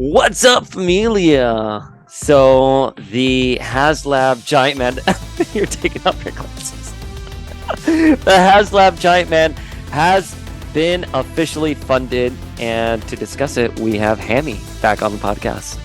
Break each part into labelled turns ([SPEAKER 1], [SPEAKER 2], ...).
[SPEAKER 1] What's up, familia? So the Haslab Giant-Man, you're taking off your glasses. The Haslab Giant-Man has been officially funded, and to discuss it, we have Hammy back on the podcast.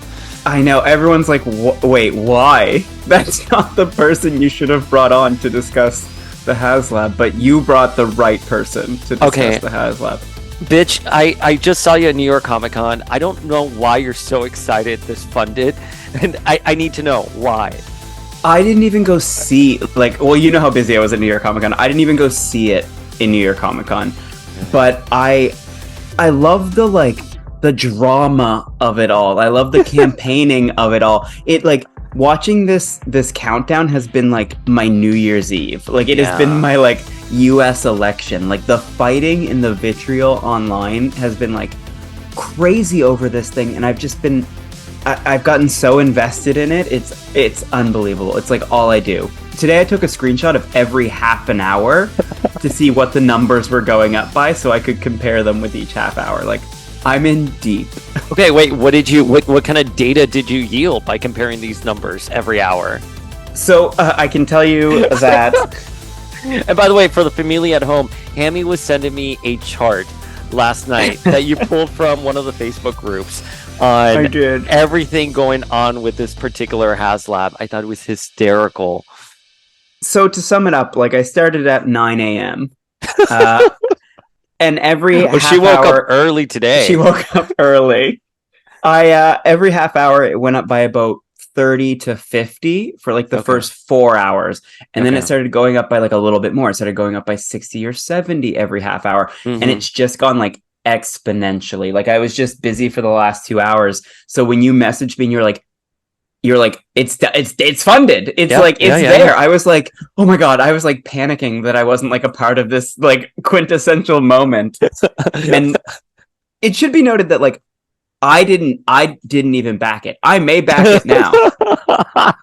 [SPEAKER 2] I know, everyone's like, wait, why? That's not the person you should have brought on to discuss the HasLab, but you brought the right person to discuss the HasLab.
[SPEAKER 1] Bitch, I just saw you at New York Comic Con. I don't know why you're so excited this funded, and I need to know why.
[SPEAKER 2] I didn't even go see, you know how busy I was at New York Comic Con. I didn't even go see it in New York Comic Con, but I love the drama of it all. I love the campaigning of it all. Watching this countdown has been my New Year's Eve. It has been my US election. The fighting in the vitriol online has been crazy over this thing, and I've gotten so invested in it. It's unbelievable. It's all I do. Today I took a screenshot of every half an hour to see what the numbers were going up by so I could compare them with each half hour. I'm in deep.
[SPEAKER 1] Okay, wait, what kind of data did you yield by comparing these numbers every hour?
[SPEAKER 2] So I can tell you that.
[SPEAKER 1] And by the way, for the familia at home, Hammy was sending me a chart last night that you pulled from one of the Facebook groups on everything going on with this particular HasLab. I thought it was hysterical.
[SPEAKER 2] So to sum it up, I started at 9 a.m. And every
[SPEAKER 1] she woke up early today.
[SPEAKER 2] She woke up early. Every half hour it went up by about 30 to 50 for the first 4 hours, and then it started going up by a little bit more. It started going up by 60 or 70 every half hour, and it's just gone exponentially. I was just busy for the last 2 hours, so when you messaged me and you're like it's funded, it's there. I was oh my god, I was panicking that I wasn't a part of this quintessential moment. And it should be noted that I didn't even back it. I may back it now.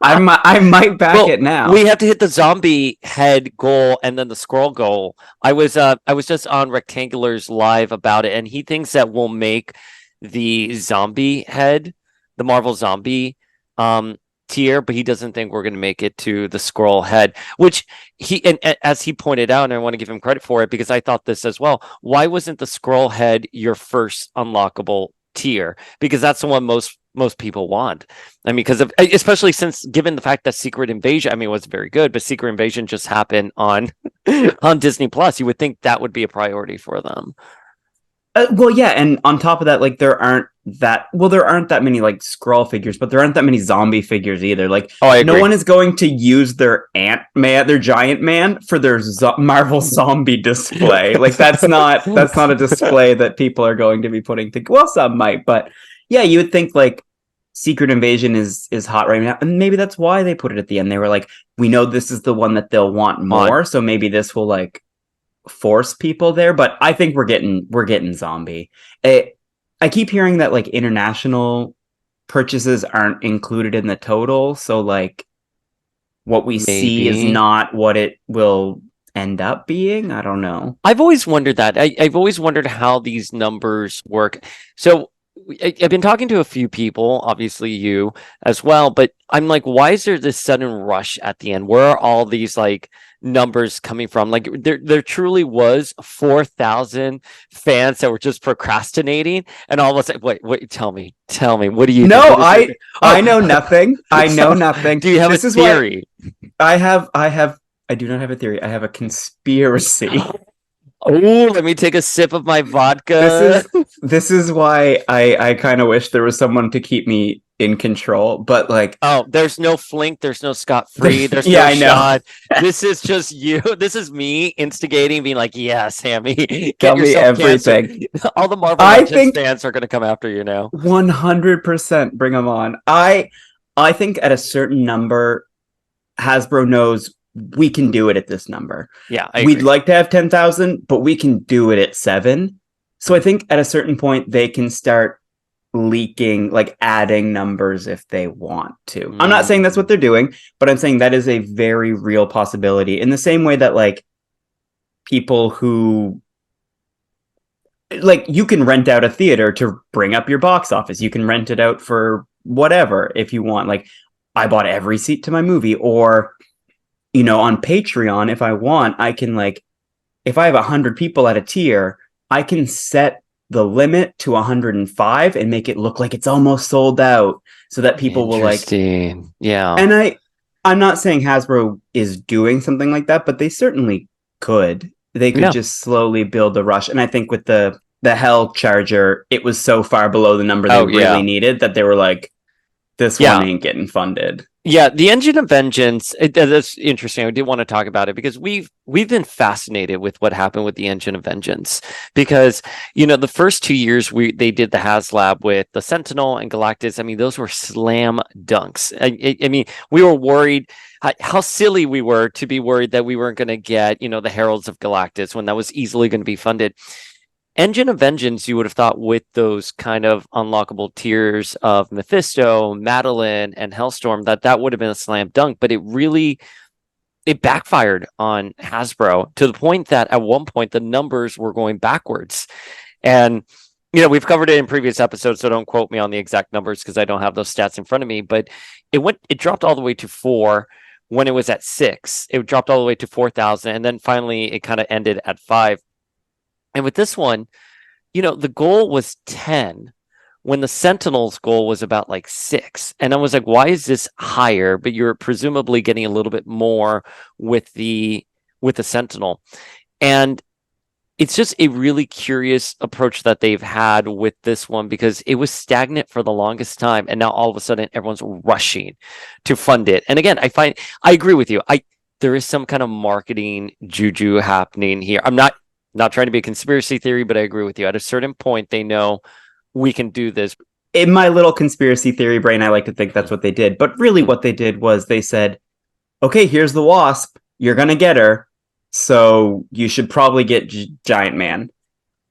[SPEAKER 2] I might back it now.
[SPEAKER 1] We have to hit the zombie head goal and then the scroll goal. I was just on Rectangular's live about it, and he thinks that we'll make the zombie head, the Marvel zombie tier, but he doesn't think we're going to make it to the scroll head, which and as he pointed out, and I want to give him credit for it because I thought this as well. Why wasn't the scroll head your first unlockable tier? Because that's the one most people want. I mean, especially since given the fact that Secret Invasion, I mean, it was very good, but Secret Invasion just happened on on Disney Plus. You would think that would be a priority for them.
[SPEAKER 2] Well, yeah, and on top of that, there aren't that many scroll figures, but there aren't that many zombie figures either. No one is going to use their their Giant-Man for their Marvel zombie display. That's not a display that people are going to be putting. Well, some might, but yeah, you would think Secret Invasion is hot right now, and maybe that's why they put it at the end. They were we know this is the one that they'll want more, so maybe this will force people there. But I think we're getting zombie. I keep hearing that international purchases aren't included in the total, so what we see is not what it will end up being. I don't know.
[SPEAKER 1] I've always wondered that. I've always wondered how these numbers work. So I've been talking to a few people, obviously you as well, but I'm why is there this sudden rush at the end? Where are all these numbers coming from? There truly was 4,000 fans that were just procrastinating, and all of a sudden, wait, tell me, what do you?
[SPEAKER 2] No, I know nothing. I know nothing.
[SPEAKER 1] Do you have a theory?
[SPEAKER 2] I do not have a theory. I have a conspiracy.
[SPEAKER 1] Oh, let me take a sip of my vodka.
[SPEAKER 2] This is why I kind of wish there was someone to keep me in control, but
[SPEAKER 1] there's no Flink, there's no Scott-free, there's no shot. This is just you. This is me instigating, being yes, Hammy,
[SPEAKER 2] tell me everything.
[SPEAKER 1] All the Marvel Legends fans are going to come after you now.
[SPEAKER 2] 100%, bring them on. I think at a certain number, Hasbro knows we can do it at this number.
[SPEAKER 1] Yeah,
[SPEAKER 2] we'd like to have 10,000, but we can do it at 7. So I think at a certain point they can start leaking, adding numbers if they want to. I'm not saying that's what they're doing, but I'm saying that is a very real possibility. In the same way that people who like you can rent out a theater to bring up your box office. You can rent it out for whatever if you want. Like I bought every seat to my movie, or on Patreon, if I want, I can like if I have 100 people at a tier, I can set the limit to 105 and make it look like it's almost sold out, so that people will like.
[SPEAKER 1] Yeah.
[SPEAKER 2] And I'm not saying Hasbro is doing something like that, but they certainly could. They could just slowly build a rush. And I think with the Hell Charger, it was so far below the number they really needed that they were like, this one ain't getting funded.
[SPEAKER 1] Yeah, the Engine of Vengeance, that's interesting. I did want to talk about it because we've been fascinated with what happened with the Engine of Vengeance, because the first 2 years they did the HasLab with the Sentinel and Galactus. I mean, those were slam dunks. I mean, we were worried how silly we were to be worried that we weren't going to get the Heralds of Galactus when that was easily going to be funded. Engine of Vengeance, you would have thought with those kind of unlockable tiers of Mephisto, Madeline, and Hellstorm, that would have been a slam dunk, but it backfired on Hasbro to the point that at one point the numbers were going backwards. And, we've covered it in previous episodes, so don't quote me on the exact numbers because I don't have those stats in front of me, but it dropped all the way to 4 when it was at 6. It dropped all the way to 4,000, and then finally it kind of ended at 5. And with this one, the goal was 10 when the Sentinel's goal was about like 6. And I was like, why is this higher? But you're presumably getting a little bit more with the Sentinel. And it's just a really curious approach that they've had with this one, because it was stagnant for the longest time. And now all of a sudden everyone's rushing to fund it. And again, I agree with you. There is some kind of marketing juju happening here. I'm not trying to be a conspiracy theory, but I agree with you. At a certain point, they know we can do this.
[SPEAKER 2] In my little conspiracy theory brain, I like to think that's what they did. But really what they did was they said, okay, here's the Wasp. You're going to get her. So you should probably get Giant-Man.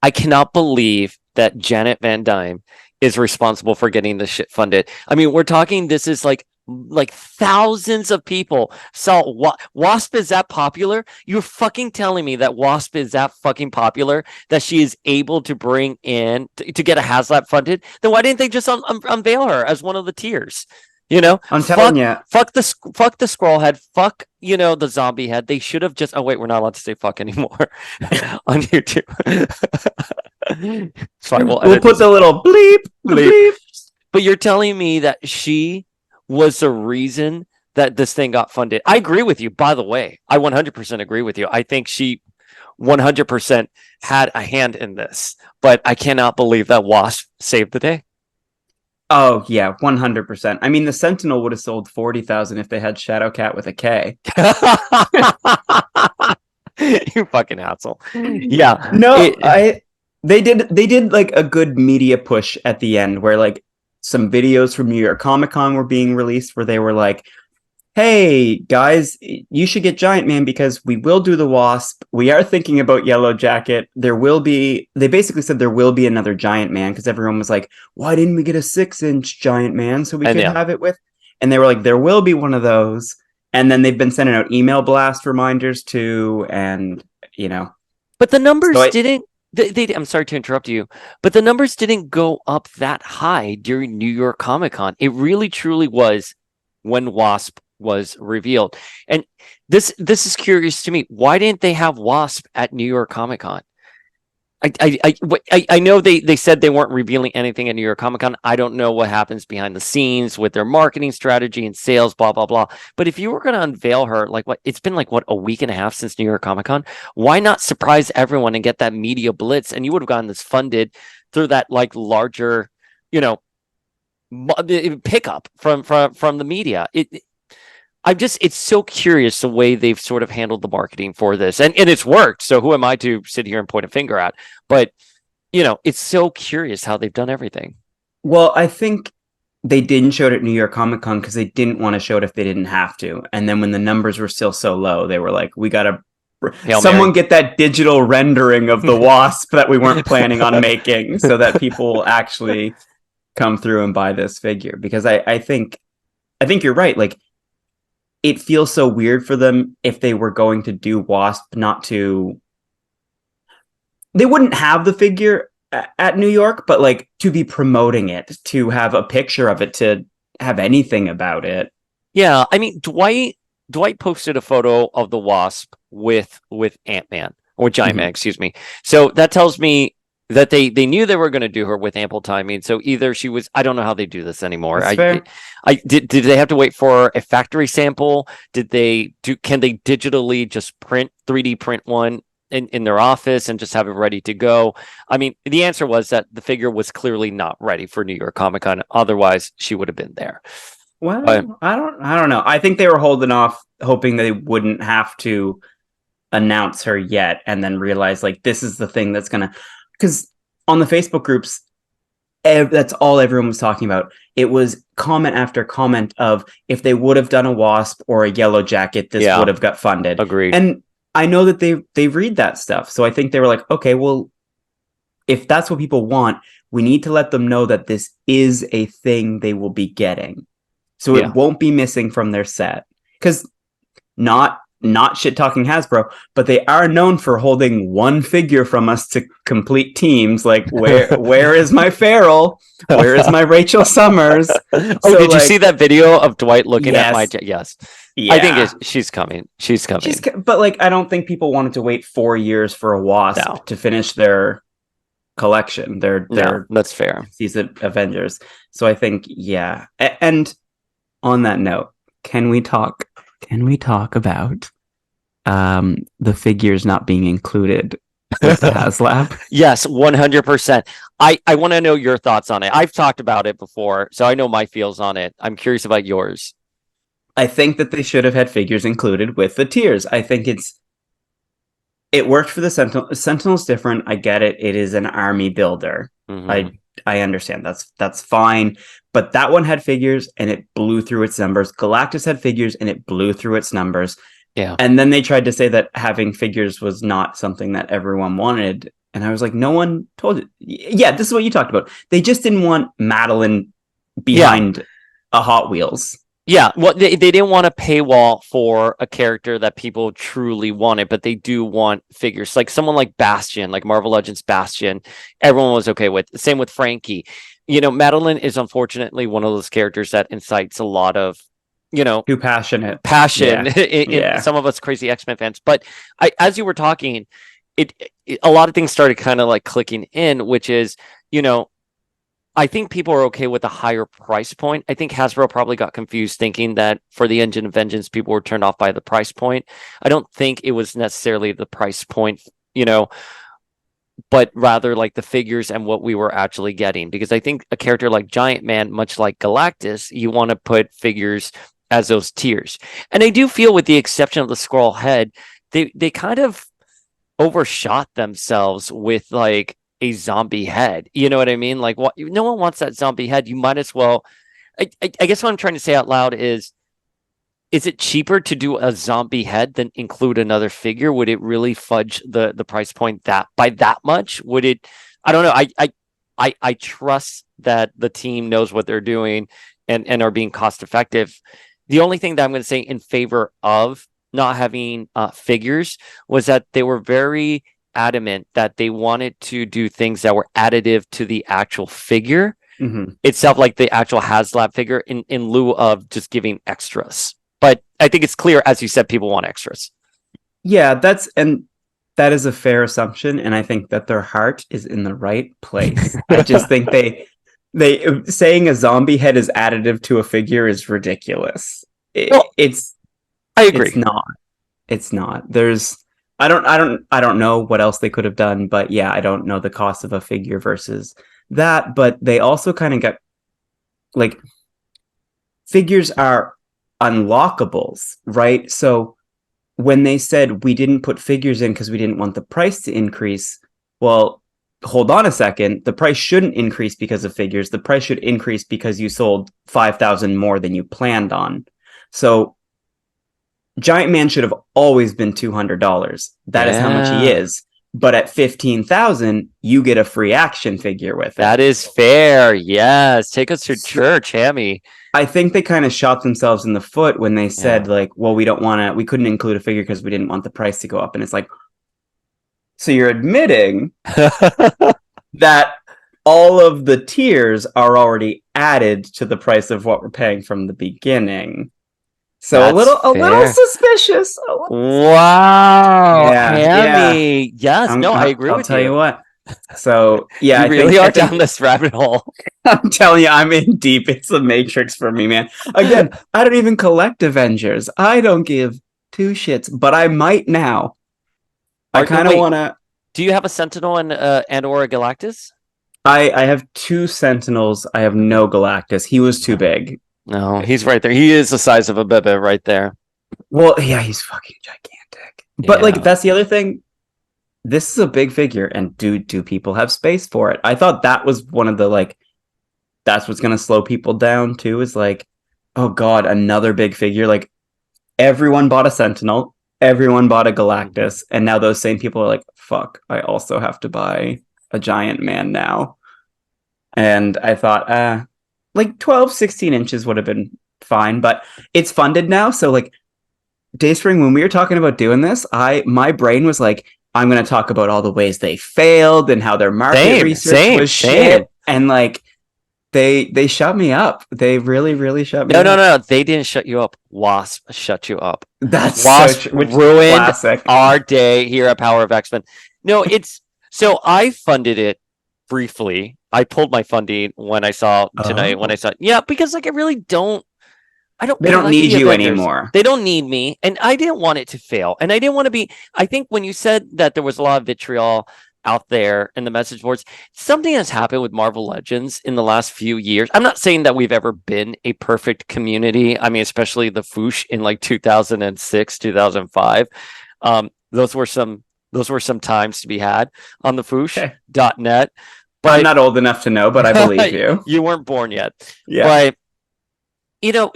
[SPEAKER 1] I cannot believe that Janet Van Dyne is responsible for getting this shit funded. I mean, we're talking, this is like thousands of people saw Wasp is that popular. You're fucking telling me that Wasp is that fucking popular that she is able to bring in to get a HasLab funded? Then why didn't they just unveil her as one of the tiers?
[SPEAKER 2] I'm telling you,
[SPEAKER 1] fuck the scroll head, fuck the zombie head. They should have just. Oh wait, we're not allowed to say fuck anymore on YouTube. Sorry, we'll
[SPEAKER 2] put the little bleep.
[SPEAKER 1] But you're telling me that she was the reason that this thing got funded. I agree with you, by the way. I 100% agree with you. I think she 100% had a hand in this, but I cannot believe that Wasp saved the day.
[SPEAKER 2] Oh, yeah, 100%. I mean, the Sentinel would have sold 40,000 if they had Shadowcat with a K.
[SPEAKER 1] You fucking asshole. Yeah.
[SPEAKER 2] No, they did like a good media push at the end where like some videos from New York Comic-Con were being released where they were like, hey, guys, you should get Giant-Man because we will do the Wasp. We are thinking about Yellow Jacket. They basically said there will be another Giant-Man because everyone was like, why didn't we get a 6-inch Giant-Man so we could have it with? And they were like, there will be one of those. And then they've been sending out email blast reminders too. And,
[SPEAKER 1] But the numbers didn't. I'm sorry to interrupt you, but the numbers didn't go up that high during New York Comic-Con. It really, truly was when Wasp was revealed. And this is curious to me. Why didn't they have Wasp at New York Comic-Con? I know they said they weren't revealing anything at New York Comic-Con. I don't know what happens behind the scenes with their marketing strategy and sales, blah, blah, blah. But if you were going to unveil her, it's been a week and a half since New York Comic-Con. Why not surprise everyone and get that media blitz? And you would have gotten this funded through that larger, pickup from the media. It's so curious the way they've sort of handled the marketing for this, and it's worked. So who am I to sit here and point a finger at? But it's so curious how they've done everything.
[SPEAKER 2] Well, I think they didn't show it at New York Comic-Con because they didn't want to show it if they didn't have to. And then when the numbers were still so low, they were like, we got to someone get that digital rendering of the Wasp that we weren't planning on making so that people will actually come through and buy this figure. Because I think you're right. Like, it feels so weird for them if they were going to do Wasp they wouldn't have the figure at New York, but like to be promoting it, to have a picture of it, to have anything about it.
[SPEAKER 1] Yeah, I mean, Dwight posted a photo of the Wasp with Ant-Man or Giant-Man, excuse me. So that tells me that they knew they were going to do her with ample timing. So either she was, I don't know how they do this anymore.
[SPEAKER 2] That's fair.
[SPEAKER 1] Did they have to wait for a factory sample? Can they digitally just 3D print one in their office and just have it ready to go? I mean, the answer was that the figure was clearly not ready for New York Comic Con. Otherwise, she would have been there.
[SPEAKER 2] Well, I don't know. I think they were holding off, hoping they wouldn't have to announce her yet, and then realize like this is the thing that's gonna. Because on the Facebook groups, that's all everyone was talking about. It was comment after comment of if they would have done a Wasp or a Yellow Jacket, this would have got funded.
[SPEAKER 1] Agreed.
[SPEAKER 2] And I know that they read that stuff, so I think they were like, okay, well, if that's what people want, we need to let them know that this is a thing they will be getting. So it won't be missing from their set. Because not shit talking Hasbro, but they are known for holding one figure from us to complete teams. Like, where is my Feral? Where is my Rachel Summers?
[SPEAKER 1] Did you see that video of Dwight looking at my? Yes.
[SPEAKER 2] Yeah.
[SPEAKER 1] I think she's coming. She's coming.
[SPEAKER 2] But like, I don't think people wanted to wait 4 years for a Wasp to finish their collection.
[SPEAKER 1] That's fair.
[SPEAKER 2] These Avengers. So I think, yeah. And on that note, can we talk about the figures not being included with the HasLab?
[SPEAKER 1] Yes, 100%. I want to know your thoughts on it. I've talked about it before, so I know my feels on it. I'm curious about yours.
[SPEAKER 2] I think that they should have had figures included with the tiers. I think it worked for the Sentinel. Sentinel's different. I get it. It is an army builder. Mm-hmm. I understand. That's fine. But that one had figures and it blew through its numbers. Galactus had figures and it blew through its numbers.
[SPEAKER 1] Yeah.
[SPEAKER 2] And then they tried to say that having figures was not something that everyone wanted. And I was like, no one told you. Yeah, this is what you talked about. They just didn't want Madeline behind a Hot Wheels.
[SPEAKER 1] Yeah, well, they didn't want a paywall for a character that people truly wanted, but they do want figures. Like someone like Bastion, like Marvel Legends Bastion, everyone was okay with. Same with Frankie. You know, Madeline is unfortunately one of those characters that incites a lot of,
[SPEAKER 2] too passion
[SPEAKER 1] in some of us crazy X-Men fans. But as you were talking, a lot of things started kind of like clicking in, which is, I think people are okay with a higher price point. I think Hasbro probably got confused thinking that for the Engine of Vengeance, people were turned off by the price point. I don't think it was necessarily the price point, but rather like the figures and what we were actually getting. Because I think a character like Giant-Man, much like Galactus, you want to put figures as those tiers. And I do feel, with the exception of the Skrull head, they kind of overshot themselves with like a zombie head. You know what I mean? Like, what? No one wants that zombie head. You might as well. I guess what I'm trying to say out loud is it cheaper to do a zombie head than include another figure? Would it really fudge the price point by that much? Would it? I don't know. I trust that the team knows what they're doing and are being cost effective. The only thing that I'm going to say in favor of not having figures was that they were very adamant that they wanted to do things that were additive to the actual figure itself, like the actual HasLab figure, in lieu of just giving extras. But I think it's clear, as you said, people want extras.
[SPEAKER 2] Yeah, that is a fair assumption, and I think that their heart is in the right place. I just think they saying a zombie head is additive to a figure is ridiculous. I agree. It's not. There's I don't know what else they could have done, but yeah, I don't know the cost of a figure versus that. But they also kind of got, like, figures are unlockables, right? So when they said we didn't put figures in because we didn't want the price to increase, well, hold on a second. The price shouldn't increase because of figures. The price should increase because you sold 5,000 more than you planned on. So Giant-Man should have always been $200. That is how much he is. But at 15,000, you get a free action figure with it.
[SPEAKER 1] That is fair. Yes. Take us to church, Hammy.
[SPEAKER 2] I think they kind of shot themselves in the foot when they said, like, well, we couldn't include a figure because we didn't want the price to go up. And it's like, so you're admitting that all of the tiers are already added to the price of what we're paying from the beginning. So
[SPEAKER 1] That's
[SPEAKER 2] a little
[SPEAKER 1] fair.
[SPEAKER 2] suspicious.
[SPEAKER 1] Wow,
[SPEAKER 2] Yeah, yeah.
[SPEAKER 1] Hammy. Yes, no, I agree
[SPEAKER 2] I'll
[SPEAKER 1] with
[SPEAKER 2] tell you
[SPEAKER 1] you.
[SPEAKER 2] what. So yeah,
[SPEAKER 1] You really
[SPEAKER 2] I
[SPEAKER 1] are
[SPEAKER 2] think
[SPEAKER 1] down this rabbit hole.
[SPEAKER 2] I'm telling you, I'm in deep. It's the Matrix for me, man. Again, I don't even collect Avengers. I don't give two shits, but I might now. I kind of
[SPEAKER 1] Wait,
[SPEAKER 2] want to.
[SPEAKER 1] do you have a Sentinel and or a Galactus?
[SPEAKER 2] I have two Sentinels. I have no Galactus. He was too big.
[SPEAKER 1] No, he's right there. He is the size of a bebe right there.
[SPEAKER 2] Well, yeah, he's fucking gigantic. But like, that's the other thing. This is a big figure, and do people have space for it? I thought that was one of the like. That's what's gonna slow people down too. Is like, oh god, another big figure. Like, everyone bought a Sentinel, everyone bought a Galactus, and now those same people are like, fuck, I also have to buy a Giant-Man now. And I thought, like 12, 16 inches would have been fine, but it's funded now. So like Dayspring, when we were talking about doing this, my brain was like, I'm gonna talk about all the ways they failed and how their market research was shit. And like they shut me up. They really shut me up.
[SPEAKER 1] No. They didn't shut you up. Wasp shut you up.
[SPEAKER 2] That's
[SPEAKER 1] Wasp ruined
[SPEAKER 2] classic.
[SPEAKER 1] our day here at Power of X-Men. No, it's so I funded it briefly. I pulled my funding when I saw tonight. When I saw, because like I really don't.
[SPEAKER 2] They don't need you anymore.
[SPEAKER 1] They don't need me, and I didn't want it to fail, and I didn't want to be. I think when you said that there was a lot of vitriol out there in the message boards, something has happened with Marvel Legends in the last few years. I'm not saying that we've ever been a perfect community. I mean, especially the Foosh in like 2006, 2005. Those were some times to be had on the Foosh.net. But
[SPEAKER 2] I'm not old enough to know, but I believe you.
[SPEAKER 1] You weren't born yet.
[SPEAKER 2] Yeah.
[SPEAKER 1] But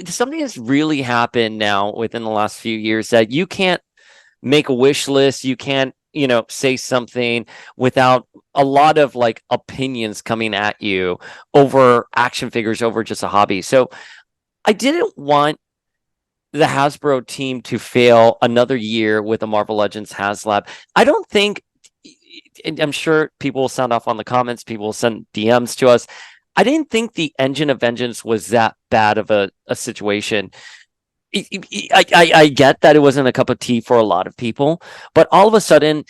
[SPEAKER 1] something has really happened now within the last few years that you can't make a wish list. You can't, say something without a lot of like opinions coming at you over action figures, over just a hobby. So I didn't want the Hasbro team to fail another year with a Marvel Legends HasLab. I don't think, and I'm sure people will sound off on the comments, people will send DMs to us. I didn't think the Engine of Vengeance was that bad of a situation. I get that it wasn't a cup of tea for a lot of people, but all of a sudden,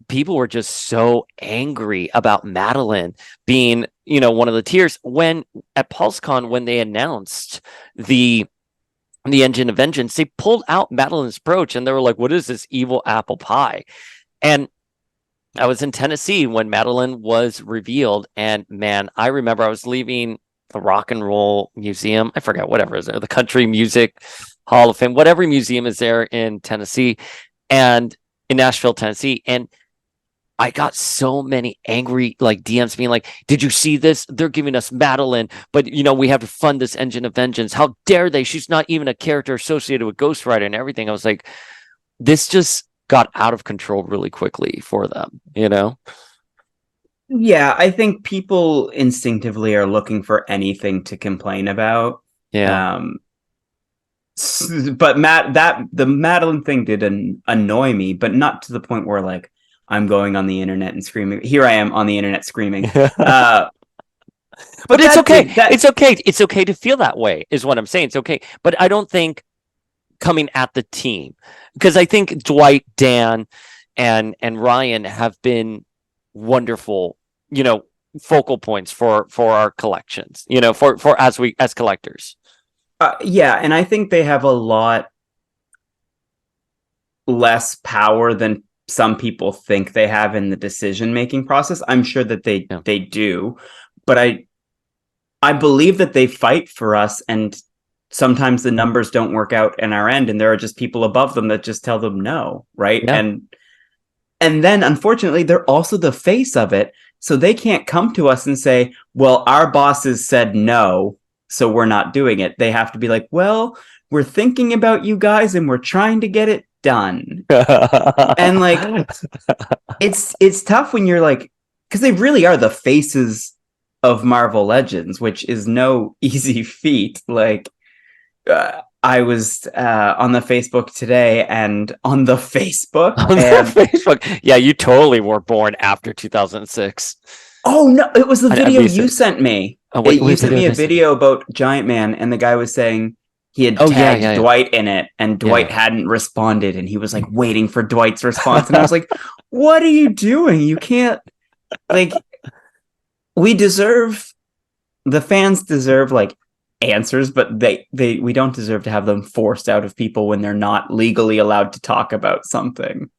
[SPEAKER 1] people were just so angry about Madeline being, one of the tiers when at PulseCon, when they announced the Engine of Vengeance, they pulled out Madeline's brooch and they were like, what is this evil apple pie? And I was in Tennessee when Madeline was revealed, and man, I remember I was leaving the Rock and Roll Museum. I forgot whatever is there, the Country Music Hall of Fame, whatever museum is there in Tennessee, and in Nashville, Tennessee, and I got so many angry like DMs being like, "Did you see this? They're giving us Madeline, but we have to fund this Engine of Vengeance. How dare they? She's not even a character associated with Ghost Rider and everything." I was like, this just got out of control really quickly for them,
[SPEAKER 2] Yeah, I think people instinctively are looking for anything to complain about.
[SPEAKER 1] Yeah.
[SPEAKER 2] But the Madeline thing did annoy me, but not to the point where like I'm going on the internet and screaming. Here I am on the internet screaming. But
[SPEAKER 1] it's okay. It's okay. It's okay to feel that way, is what I'm saying. It's okay. But I don't think coming at the team, because I think Dwight, Dan, and Ryan have been wonderful, focal points for our collections, for as collectors.
[SPEAKER 2] Yeah, and I think they have a lot less power than some people think they have in the decision-making process. I'm sure that they do, but I believe that they fight for us, and sometimes the numbers don't work out in our end, and there are just people above them that just tell them no, right?
[SPEAKER 1] Yeah.
[SPEAKER 2] And then unfortunately they're also the face of it, so they can't come to us and say, well, our bosses said no, so we're not doing it. They have to be like, well, we're thinking about you guys and we're trying to get it done. And like it's tough when you're like, because they really are the faces of Marvel Legends, which is no easy feat. Like I was on the Facebook today, and on the Facebook,
[SPEAKER 1] yeah, you totally were born after 2006.
[SPEAKER 2] Oh no, it was the
[SPEAKER 1] I
[SPEAKER 2] video
[SPEAKER 1] missed
[SPEAKER 2] you
[SPEAKER 1] it.
[SPEAKER 2] sent me.
[SPEAKER 1] Oh, what
[SPEAKER 2] You sent
[SPEAKER 1] video
[SPEAKER 2] me
[SPEAKER 1] did
[SPEAKER 2] a
[SPEAKER 1] I send?
[SPEAKER 2] video about Giant-Man, and the guy was saying he had
[SPEAKER 1] Oh yeah,
[SPEAKER 2] tagged
[SPEAKER 1] yeah,
[SPEAKER 2] Dwight in it, and
[SPEAKER 1] yeah.
[SPEAKER 2] Dwight hadn't responded, and he was like waiting for Dwight's response, and I was like, "What are you doing? You can't like." We deserve the fans deserve like answers, but they we don't deserve to have them forced out of people when they're not legally allowed to talk about something.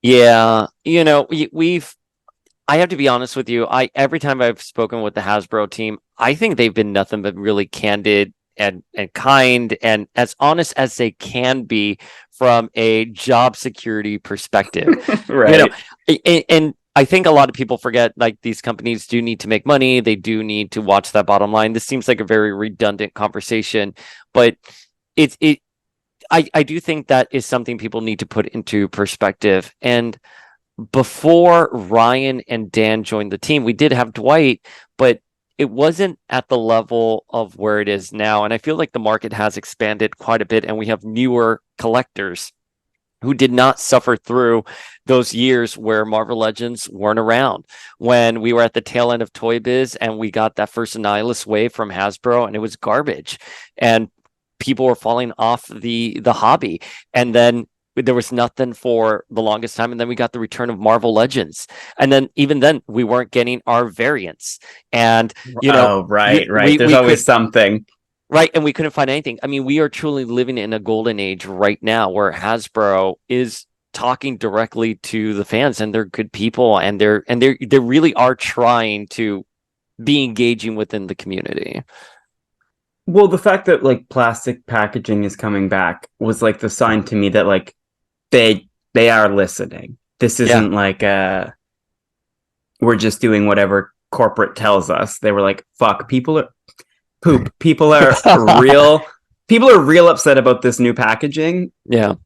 [SPEAKER 1] Yeah, we've I have to be honest with you. Every time I've spoken with the Hasbro team, I think they've been nothing but really candid and kind and as honest as they can be from a job security perspective. You know,
[SPEAKER 2] Right.
[SPEAKER 1] and I think a lot of people forget like these companies do need to make money. They do need to watch that bottom line. This seems like a very redundant conversation, but it I do think that is something people need to put into perspective. And before Ryan and Dan joined the team, we did have Dwight, but it wasn't at the level of where it is now. And I feel like the market has expanded quite a bit, and we have newer collectors who did not suffer through those years where Marvel Legends weren't around. When we were at the tail end of Toy Biz and we got that first Annihilus wave from Hasbro, and it was garbage, and people were falling off the hobby, and then there was nothing for the longest time, and then we got the return of Marvel Legends, and then even then we weren't getting our variants, and
[SPEAKER 2] Oh, right, right. There's
[SPEAKER 1] we could
[SPEAKER 2] always something.
[SPEAKER 1] right, and we couldn't find anything. I mean, we are truly living in a golden age right now where Hasbro is talking directly to the fans, and they're good people, and they really are trying to be engaging within the community.
[SPEAKER 2] Well, the fact that like plastic packaging is coming back was like the sign to me that like they are listening. This
[SPEAKER 1] Yeah.
[SPEAKER 2] isn't like we're just doing whatever corporate tells us. They were like, fuck, people are poop. People are real upset about this new packaging.
[SPEAKER 1] Yeah.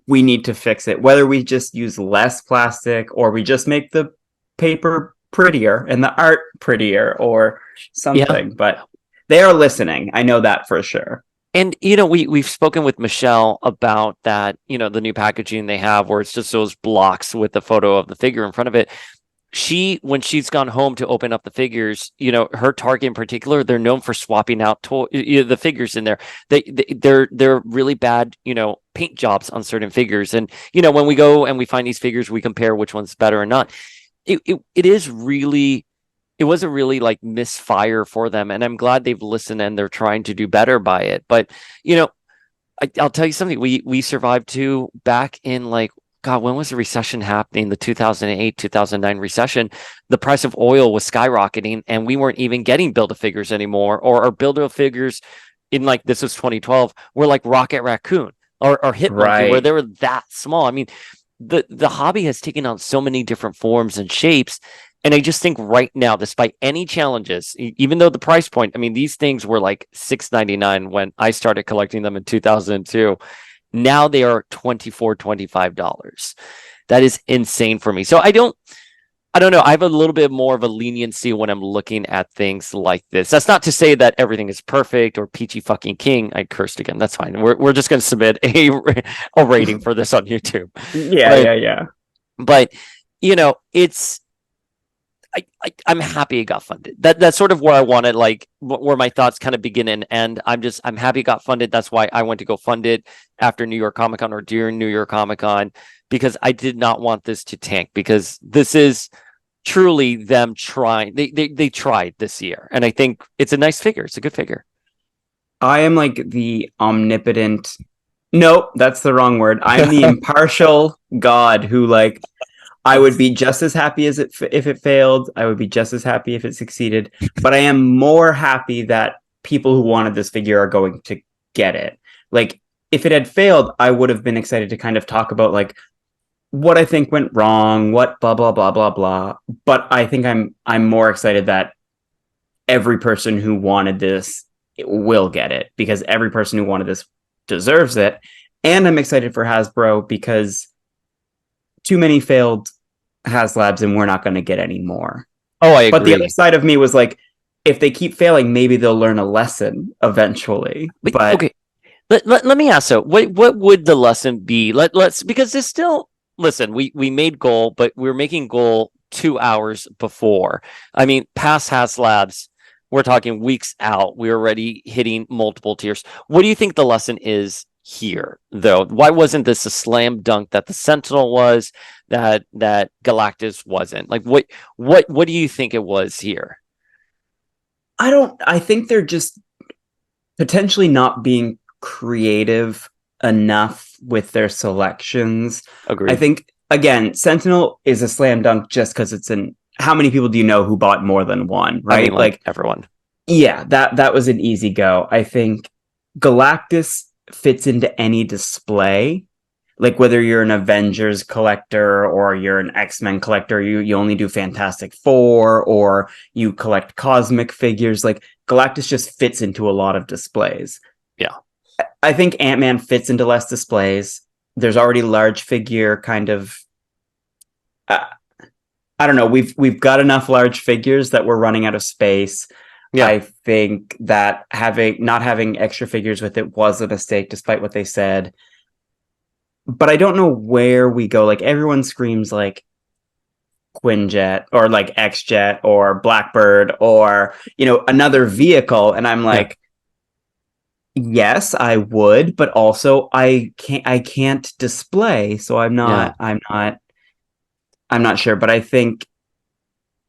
[SPEAKER 2] We need to fix it. Whether we just use less plastic or we just make the paper prettier and the art prettier or something.
[SPEAKER 1] Yeah.
[SPEAKER 2] But they are listening. I know that for sure.
[SPEAKER 1] And we've spoken with Michelle about that, the new packaging they have where it's just those blocks with the photo of the figure in front of it. When she's gone home to open up the figures, her Target in particular, they're known for swapping out the figures in there. They're really bad, paint jobs on certain figures. And when we go and we find these figures, we compare which one's better or not. It was a really like misfire for them, and I'm glad they've listened and they're trying to do better by it. But I'll tell you something. We survived too back in like, God, when was the recession happening? The 2008, 2009 recession. The price of oil was skyrocketing, and we weren't even getting Build-A-Figures anymore. Or our Build-A-Figures in like, this was 2012, were like Rocket Raccoon or Hitmonkey,
[SPEAKER 2] Right.
[SPEAKER 1] where they were that small. I mean, the hobby has taken on so many different forms and shapes. And I just think right now, despite any challenges, even though the price point, I mean, these things were like $6.99 when I started collecting them in 2002. Now they are $24, $25. That is insane for me. So I don't know. I have a little bit more of a leniency when I'm looking at things like this. That's not to say that everything is perfect or peachy fucking king. I cursed again. That's fine. We're just going to submit a rating for this on YouTube.
[SPEAKER 2] Yeah.
[SPEAKER 1] But it's I'm happy it got funded. That's sort of where I wanted, like where my thoughts kind of begin and end. I'm happy it got funded. That's why I went to go fund it after New York Comic Con or during New York Comic Con, because I did not want this to tank, because this is truly them trying. They tried this year, and I think it's a nice figure. It's a good figure.
[SPEAKER 2] I am like the omnipotent. No, that's the wrong word. I'm the impartial God who like. I would be just as happy if it failed. I would be just as happy if it succeeded. But I am more happy that people who wanted this figure are going to get it. Like, if it had failed, I would have been excited to kind of talk about like what I think went wrong, what blah blah blah blah blah. But I think I'm more excited that every person who wanted this will get it, because every person who wanted this deserves it. And I'm excited for Hasbro because too many failed HasLabs and we're not going to get any more.
[SPEAKER 1] Oh, I agree.
[SPEAKER 2] But the other side of me was like, if they keep failing, maybe they'll learn a lesson eventually. But
[SPEAKER 1] okay, let me ask, so what would the lesson be? Let's because there's still, listen, we made goal, but we're making goal 2 hours before. I mean, past HasLabs, we're talking weeks out. We're already hitting multiple tiers. What do you think the lesson is here, though? Why wasn't this a slam dunk that the Sentinel was, that Galactus wasn't? Like, what do you think it was here?
[SPEAKER 2] I think they're just potentially not being creative enough with their selections.
[SPEAKER 1] Agreed.
[SPEAKER 2] I think, again, Sentinel is a slam dunk just because it's how many people do you know who bought more than one, right?
[SPEAKER 1] I mean, like everyone.
[SPEAKER 2] Yeah, that was an easy go. I think Galactus fits into any display. Like whether you're an Avengers collector or you're an X-Men collector, you only do Fantastic Four or you collect cosmic figures. Like Galactus just fits into a lot of displays.
[SPEAKER 1] Yeah.
[SPEAKER 2] I think Ant-Man fits into less displays. There's already large figure kind of I don't know. We've got enough large figures that we're running out of space. Yeah. I think that not having extra figures with it was a mistake, despite what they said. But I don't know where we go. Like everyone screams like Quinjet or like X-Jet or Blackbird or another vehicle, and I'm like, yes, I would, but also I can't display, so I'm not sure. But I think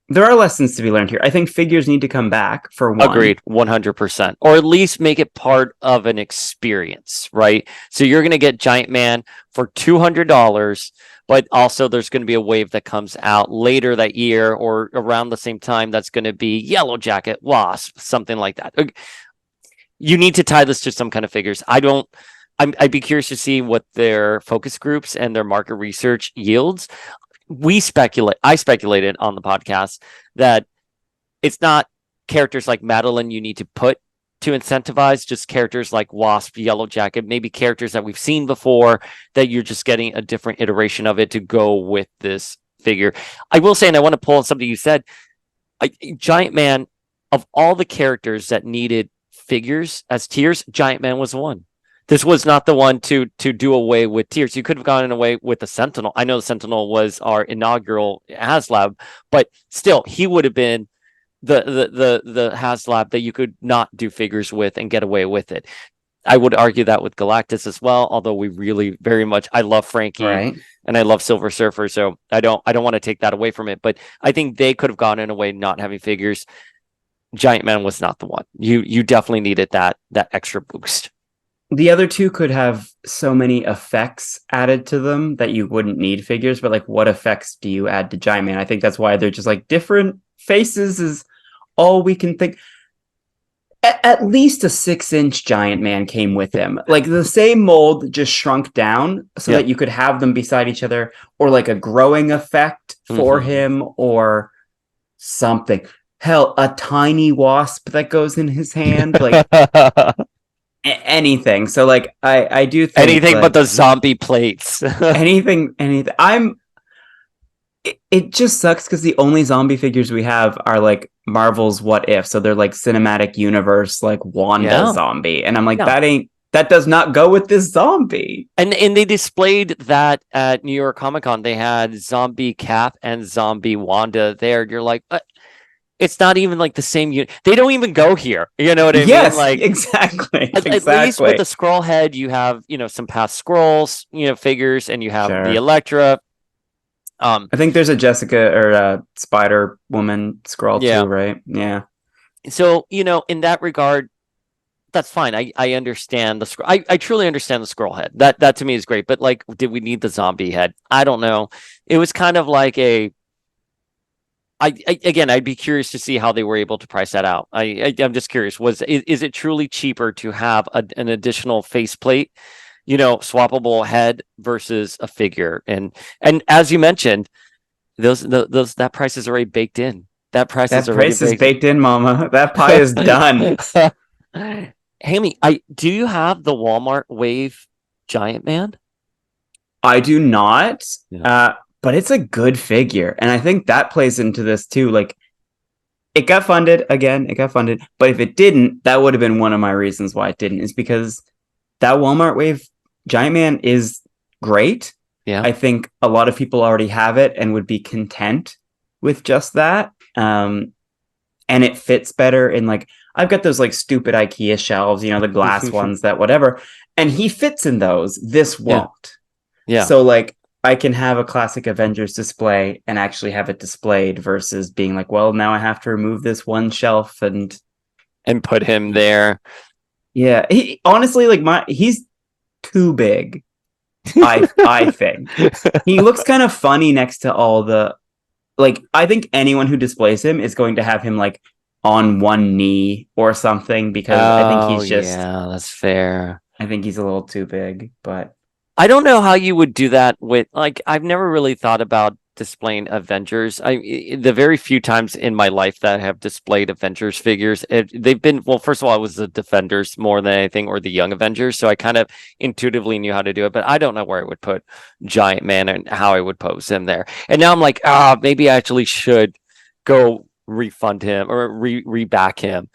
[SPEAKER 2] there are lessons to be learned here. I think figures need to come back for one.
[SPEAKER 1] Agreed, 100%. Or at least make it part of an experience, right? So you're going to get Giant-Man for $200, but also there's going to be a wave that comes out later that year or around the same time that's going to be Yellow Jacket, Wasp, something like that. You need to tie this to some kind of figures. I'd be curious to see what their focus groups and their market research yields. I speculated on the podcast that it's not characters like Madeline you need to put to incentivize, just characters like Wasp, Yellow Jacket, maybe characters that we've seen before that you're just getting a different iteration of it to go with this figure. I will say, and I want to pull on something you said, Giant-Man, of all the characters that needed figures as tiers, Giant-Man was one. This was not the one to do away with tiers. You could have gone away with the Sentinel. I know the Sentinel was our inaugural HasLab, but still, he would have been the HasLab that you could not do figures with and get away with it. I would argue that with Galactus as well, although we really very much, I love Frankie and I love Silver Surfer, so I don't want to take that away from it. But I think they could have gone in a way not having figures. Giant-Man was not the one. You definitely needed that extra boost.
[SPEAKER 2] The other two could have so many effects added to them that you wouldn't need figures, but like what effects do you add to Giant-Man? I think that's why they're just like different faces is all we can think. At least a 6-inch Giant-Man came with him. Like the same mold just shrunk down so that you could have them beside each other, or like a growing effect for him or something. Hell, a tiny wasp that goes in his hand. Like anything. So like I do think
[SPEAKER 1] anything but the zombie plates.
[SPEAKER 2] anything. It just sucks because the only zombie figures we have are like Marvel's What If, so they're like cinematic universe, like Wanda zombie, and I'm like that does not go with this zombie.
[SPEAKER 1] And they displayed that at New York Comic Con. They had zombie Cap and zombie Wanda there. You're like, it's not even like the same unit. They don't even go here. You know what I mean?
[SPEAKER 2] Yes,
[SPEAKER 1] like
[SPEAKER 2] exactly.
[SPEAKER 1] At least with the Skrull head, you have some past Skrulls, figures, and you have the Elektra.
[SPEAKER 2] I think there's a Jessica or a Spider Woman Skrull too, right? Yeah.
[SPEAKER 1] So in that regard, that's fine. I understand the Skrull. I truly understand the Skrull head. That to me is great. But like, did we need the zombie head? I don't know. It was kind of like I'd be curious to see how they were able to price that out. I'm just curious. Is it truly cheaper to have an additional faceplate, swappable head versus a figure? And as you mentioned, that price is already baked in. That price is
[SPEAKER 2] baked in, Mama. That pie is done.
[SPEAKER 1] Hammy, do you have the Walmart Wave Giant-Man?
[SPEAKER 2] I do not. Yeah. But it's a good figure. And I think that plays into this too. Like, it got funded. But if it didn't, that would have been one of my reasons why it didn't, is because that Walmart Wave Giant-Man is great. Yeah. I think a lot of people already have it and would be content. with just that. And it fits better in like, I've got those like stupid IKEA shelves, the glass ones that whatever. And he fits in those. This won't.
[SPEAKER 1] Yeah.
[SPEAKER 2] So like I can have a classic Avengers display and actually have it displayed versus being like, well, now I have to remove this one shelf and
[SPEAKER 1] put him there.
[SPEAKER 2] Yeah. Honestly, like he's too big. I think he looks kind of funny next to all the like. I think anyone who displays him is going to have him like on one knee or something because I think he's just.
[SPEAKER 1] Yeah, that's fair.
[SPEAKER 2] I think he's a little too big, but
[SPEAKER 1] I don't know how you would do that with like. I've never really thought about displaying Avengers. The very few times in my life that I have displayed Avengers figures, they've been well. First of all, it was the Defenders more than anything, or the Young Avengers. So I kind of intuitively knew how to do it, but I don't know where I would put Giant-Man and how I would pose him there. And now I'm like, maybe I actually should go refund him or reback him.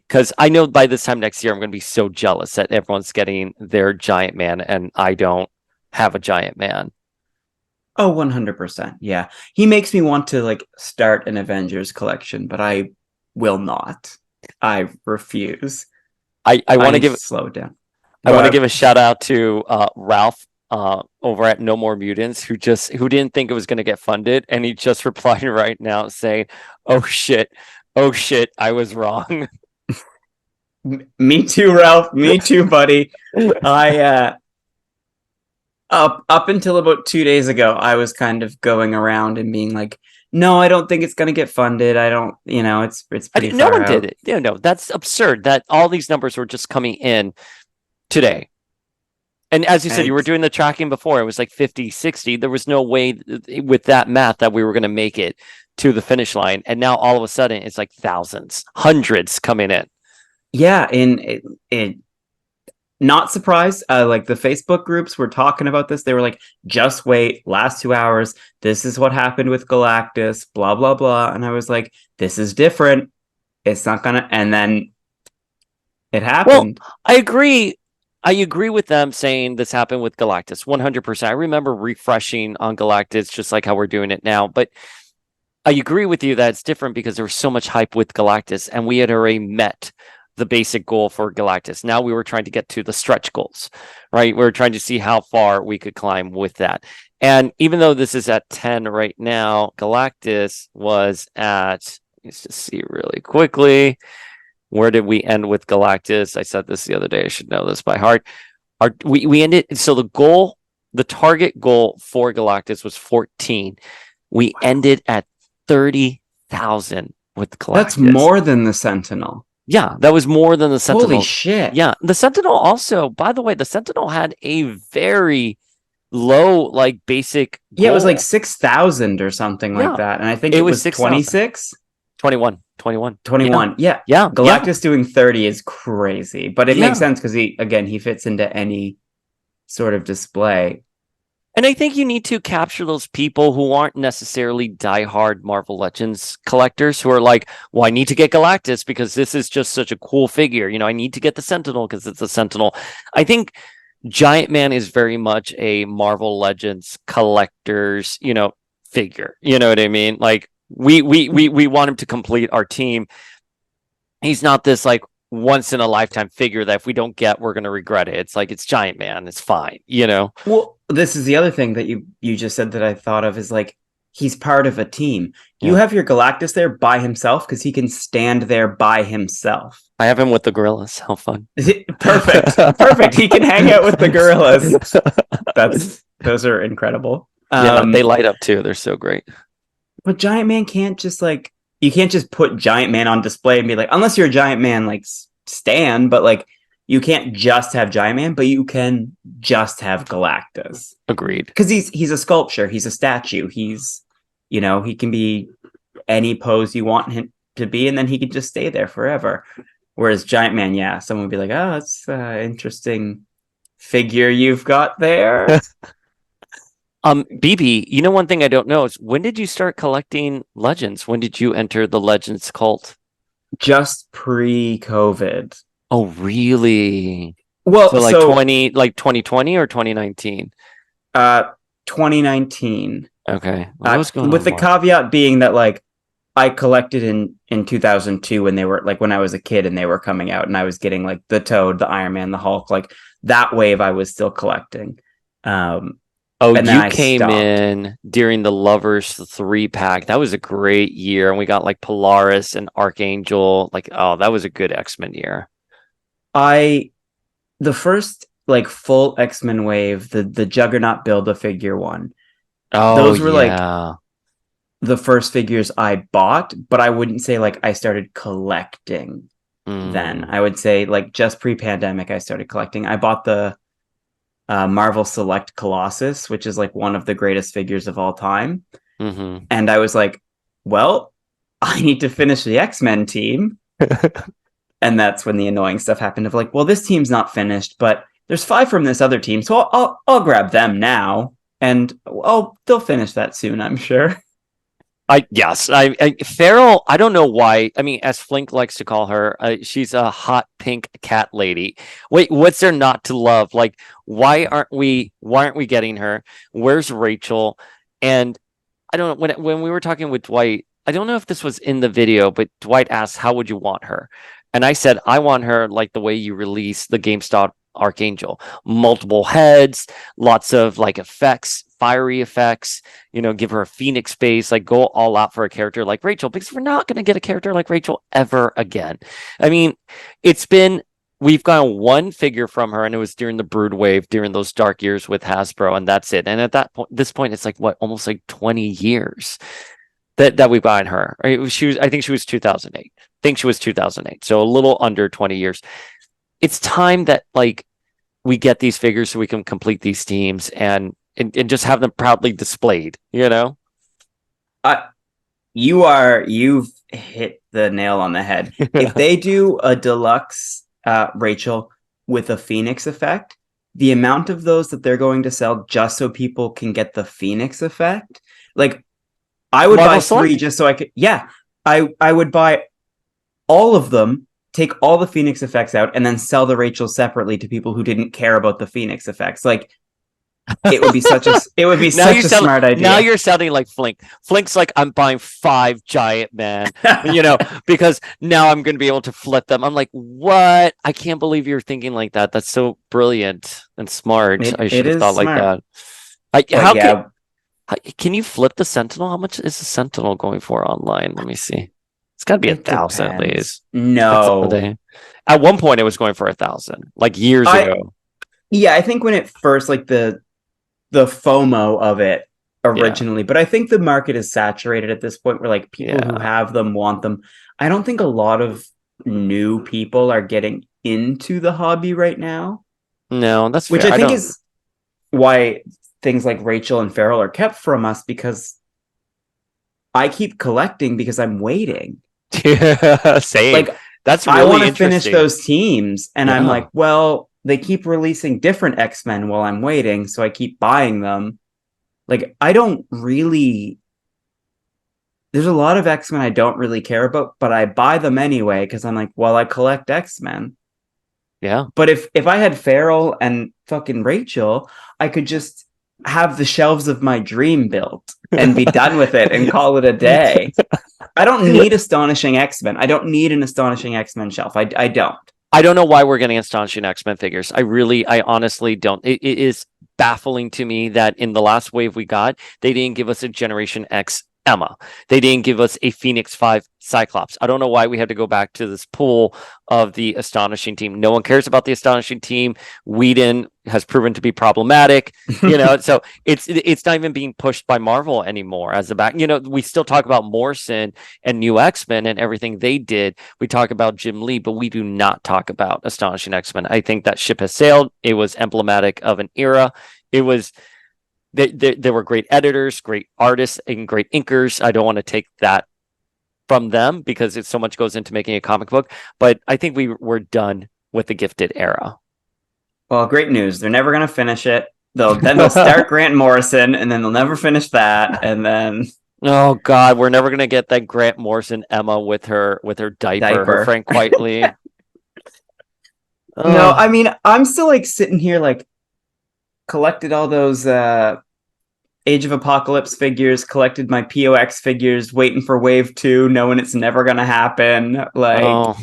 [SPEAKER 1] Because I know by this time next year, I'm going to be so jealous that everyone's getting their Giant-Man and I don't have a Giant-Man.
[SPEAKER 2] Oh, 100%. Yeah. He makes me want to like start an Avengers collection, but I will not. I refuse.
[SPEAKER 1] I want to
[SPEAKER 2] slow it down.
[SPEAKER 1] I want to give a shout out to Ralph over at No More Mutants who didn't think it was going to get funded, and he just replied right now saying, "Oh shit, I was wrong."
[SPEAKER 2] Me too, Ralph. Me too, buddy. I up until about 2 days ago, I was kind of going around and being like, no, I don't think it's going to get funded. I don't, it's pretty
[SPEAKER 1] no one
[SPEAKER 2] out.
[SPEAKER 1] did it. No, that's absurd that all these numbers were just coming in today. And as you said, you were doing the tracking before. It was like 50, 60. There was no way with that math that we were going to make it to the finish line. And now all of a sudden it's like thousands, hundreds coming in.
[SPEAKER 2] Yeah. And it not surprised. Like the Facebook groups were talking about this. They were like, just wait, last 2 hours. This is what happened with Galactus, blah, blah, blah. And I was like, this is different. It's not gonna. And then it happened.
[SPEAKER 1] Well, I agree with them saying this happened with Galactus 100%. I remember refreshing on Galactus just like how we're doing it now. But I agree with you that it's different because there was so much hype with Galactus and we had already met the basic goal for Galactus. Now we were trying to get to the stretch goals, right? We were trying to see how far we could climb with that. And even though this is at 10 right now, Galactus was at, let's just see really quickly. Where did we end with Galactus? I said this the other day. I should know this by heart. We ended, so the target goal for Galactus was 14. We ended at 30,000 with Galactus.
[SPEAKER 2] That's more than the Sentinel.
[SPEAKER 1] Yeah, that was more than the Sentinel.
[SPEAKER 2] Holy shit.
[SPEAKER 1] Yeah, the Sentinel also, by the way, the Sentinel had a very low, like, basic goal.
[SPEAKER 2] Yeah, it was like 6,000 or something like that. And I think it was 26?
[SPEAKER 1] 21.
[SPEAKER 2] Yeah. Galactus doing 30 is crazy. But it makes sense because he fits into any sort of display.
[SPEAKER 1] And I think you need to capture those people who aren't necessarily diehard Marvel Legends collectors who are like, well, I need to get Galactus because this is just such a cool figure. I need to get the Sentinel because it's a Sentinel. I think Giant-Man is very much a Marvel Legends collector's, figure. You know what I mean? Like we want him to complete our team. He's not this like once in a lifetime figure that if we don't get, we're going to regret it. It's like, it's Giant-Man. It's fine.
[SPEAKER 2] Well, this is the other thing that you just said that I thought of is like, he's part of a team. You have your Galactus there by himself because he can stand there by himself.
[SPEAKER 1] I have him with the gorillas. How fun.
[SPEAKER 2] Perfect. He can hang out with the gorillas. Those are incredible.
[SPEAKER 1] They light up too. They're so great.
[SPEAKER 2] But Giant-Man can't just like, you can't just put Giant-Man on display and be like, unless you're a Giant-Man like stan, but like you can't just have Giant-Man, but you can just have Galactus.
[SPEAKER 1] Agreed.
[SPEAKER 2] Because he's a sculpture, he's a statue, he's he can be any pose you want him to be, and then he can just stay there forever. Whereas Giant-Man, someone would be like, oh, that's an interesting figure you've got there.
[SPEAKER 1] BB, one thing I don't know is when did you start collecting Legends? When did you enter the Legends cult?
[SPEAKER 2] Just pre-COVID.
[SPEAKER 1] Oh, really?
[SPEAKER 2] Well,
[SPEAKER 1] so 2020 or 2019?
[SPEAKER 2] 2019.
[SPEAKER 1] Okay. What was going
[SPEAKER 2] With
[SPEAKER 1] on
[SPEAKER 2] the
[SPEAKER 1] more?
[SPEAKER 2] caveat being that like I collected in 2002 when they were like when I was a kid and they were coming out and I was getting like the Toad, the Iron Man, the Hulk, like that wave I was still collecting.
[SPEAKER 1] Oh,
[SPEAKER 2] And then
[SPEAKER 1] you
[SPEAKER 2] I
[SPEAKER 1] came
[SPEAKER 2] stopped.
[SPEAKER 1] in during the Lovers 3 pack. That was a great year. And we got like Polaris and Archangel. Like, oh, that was a good X-Men year.
[SPEAKER 2] I the first like full X-Men wave, the Juggernaut Build-A-Figure one.
[SPEAKER 1] Oh,
[SPEAKER 2] Those were like
[SPEAKER 1] yeah.
[SPEAKER 2] the first figures I bought, but I wouldn't say like I started collecting then.
[SPEAKER 1] Mm,
[SPEAKER 2] I would say like just pre-pandemic I started collecting. I bought the Marvel Select Colossus, which is like one of the greatest figures of all time.
[SPEAKER 1] mm-hmm.
[SPEAKER 2] And I was like, well, I need to finish the X-Men team. And that's when the annoying stuff happened of like, well, this team's not finished, but there's 5 from this other team, so I'll grab them now, and they'll finish that soon, I'm sure.
[SPEAKER 1] I Farrell. I don't know why. I mean, as Flink likes to call her, she's a hot pink cat lady. Wait, what's there not to love? Like, Why aren't we getting her? Where's Rachel? And I don't know when we were talking with Dwight. I don't know if this was in the video, but Dwight asked, "How would you want her?" And I said, "I want her like the way you release the GameStop Archangel, multiple heads, lots of like effects, fiery effects. Give her a Phoenix base, like go all out for a character like Rachel, because we're not going to get a character like Rachel ever again. I mean, it's been." We've gotten one figure from her, and it was during the Brood wave, during those dark years with Hasbro, and that's it. And at this point, it's like what, almost like 20 years that we've gotten her. I think she was 2008. I think she was 2008, so a little under 20 years. It's time that like we get these figures so we can complete these teams and just have them proudly displayed.
[SPEAKER 2] uh, you've hit the nail on the head. If they do a deluxe Rachel with a Phoenix effect, the amount of those that they're going to sell just so people can get the Phoenix effect, like I would
[SPEAKER 1] Marvel
[SPEAKER 2] buy 3
[SPEAKER 1] Select.
[SPEAKER 2] just so I could. Yeah, I would buy all of them, take all the Phoenix effects out, and then sell the Rachel separately to people who didn't care about the Phoenix effects. Like it would be
[SPEAKER 1] Now
[SPEAKER 2] such
[SPEAKER 1] you
[SPEAKER 2] a
[SPEAKER 1] sound
[SPEAKER 2] smart
[SPEAKER 1] now
[SPEAKER 2] idea.
[SPEAKER 1] you're sounding like Flink. Flink's like, I'm buying 5 Giant-Man, because now I'm going to be able to flip them. I'm like, what? I can't believe you're thinking like that. That's so brilliant and smart. I
[SPEAKER 2] It
[SPEAKER 1] should have
[SPEAKER 2] is
[SPEAKER 1] thought like
[SPEAKER 2] smart,
[SPEAKER 1] that.
[SPEAKER 2] but yeah,
[SPEAKER 1] Can you flip the Sentinel? How much is the Sentinel going for online? Let me see. It's got to be
[SPEAKER 2] it
[SPEAKER 1] 1,000 at
[SPEAKER 2] depends.
[SPEAKER 1] least. It's
[SPEAKER 2] No,
[SPEAKER 1] at one point it was going for 1,000, like years
[SPEAKER 2] I
[SPEAKER 1] ago.
[SPEAKER 2] yeah, I think when it first like the FOMO of it
[SPEAKER 1] Yeah,
[SPEAKER 2] originally, but I think the market is saturated at this point where like people who
[SPEAKER 1] yeah.
[SPEAKER 2] have them want them. I don't think a lot of new people are getting into the hobby right now,
[SPEAKER 1] No, that's
[SPEAKER 2] which
[SPEAKER 1] fair.
[SPEAKER 2] I
[SPEAKER 1] I
[SPEAKER 2] think
[SPEAKER 1] don't.
[SPEAKER 2] is why things like Rachel and Farrell are kept from us because I keep collecting because I'm waiting.
[SPEAKER 1] Yeah, same.
[SPEAKER 2] Like
[SPEAKER 1] That's
[SPEAKER 2] I want
[SPEAKER 1] really
[SPEAKER 2] to finish
[SPEAKER 1] interesting.
[SPEAKER 2] those teams and I'm
[SPEAKER 1] Yeah.
[SPEAKER 2] like, well, they keep releasing different X-Men while I'm waiting, so I keep buying them. Like I don't really there's a lot of X-Men I don't really care about, but I buy them anyway because I'm like, well, I collect X-Men.
[SPEAKER 1] Yeah.
[SPEAKER 2] But if I had Farrell and fucking Rachel, I could just have the shelves of my dream built and be done with it and call it a day. I don't need Astonishing X-Men. I don't need an Astonishing X-Men shelf. I don't.
[SPEAKER 1] I don't know why we're getting astonishing X-Men figures. I honestly don't. It is baffling to me that in the last wave we got, they didn't give us a Generation X Emma. They didn't give us a Phoenix 5 Cyclops. I don't know why we had to go back to this pool of the astonishing team. No one cares about the astonishing team. Whedon has proven to be problematic. So it's not even being pushed by Marvel anymore as the back. We still talk about Morrison and New X-Men and everything they did. We talk about Jim Lee, but we do not talk about Astonishing X-Men. I think that ship has sailed. It was emblematic of an era. It was there were great editors, great artists, and great inkers. I don't want to take that from them because it's so much goes into making a comic book, but I think we're done with the Gifted era.
[SPEAKER 2] Well, great news. They're never going to finish it. They'll start Grant Morrison and then they'll never finish that and then
[SPEAKER 1] Oh God, we're never gonna get that Grant Morrison Emma with her diaper, her
[SPEAKER 2] diaper.
[SPEAKER 1] Frank Quitely.
[SPEAKER 2] No,
[SPEAKER 1] Oh,
[SPEAKER 2] I mean, I'm still like sitting here like collected all those Age of Apocalypse figures, collected my POX figures, waiting for Wave 2, knowing it's never gonna happen. Like,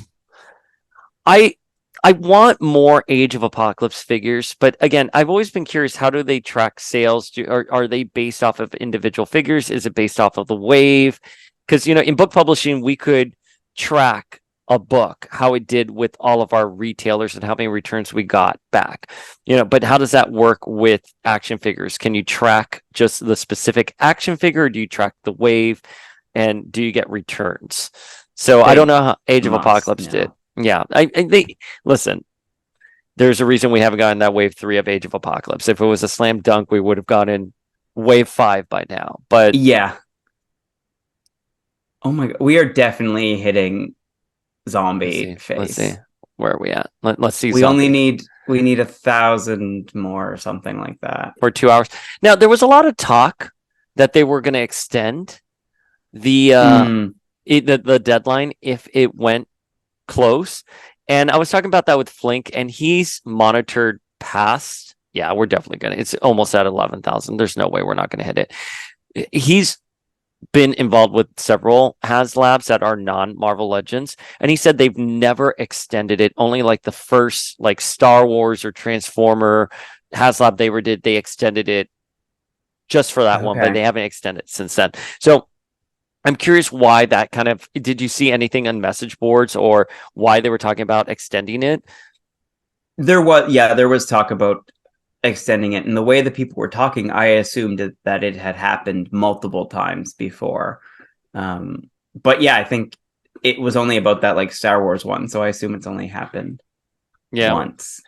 [SPEAKER 1] I want more Age of Apocalypse figures, but again, I've always been curious, how do they track sales? Are they based off of individual figures? Is it based off of the wave? Because, in book publishing, we could track a book, how it did with all of our retailers and how many returns we got back. But how does that work with action figures? Can you track just the specific action figure, or do you track the wave, and do you get returns? So I don't know how Age of Apocalypse did. Yeah, they listen. There's a reason we haven't gotten that wave 3 of Age of Apocalypse. If it was a slam dunk, we would have gotten wave 5 by now. But
[SPEAKER 2] yeah. Oh my god, we are definitely hitting zombie phase.
[SPEAKER 1] Let's see. Where are we at? Let's see.
[SPEAKER 2] We need 1,000 more or something like that
[SPEAKER 1] for 2 hours. Now, there was a lot of talk that they were going to extend the deadline if it went close, and I was talking about that with Flink, and he's monitored past. Yeah, we're definitely gonna. It's almost at 11,000. There's no way we're not going to hit it. He's been involved with several HasLabs that are non-Marvel Legends, and he said they've never extended it. Only like the first, like Star Wars or Transformer HasLab they extended it just for that one, but they haven't extended it since then. So I'm curious why that kind of, did you see anything on message boards or why they were talking about extending it?
[SPEAKER 2] There was talk about extending it, and the way that people were talking, I assumed that it had happened multiple times before. But yeah, I think it was only about that like Star Wars one, so I assume it's only happened once.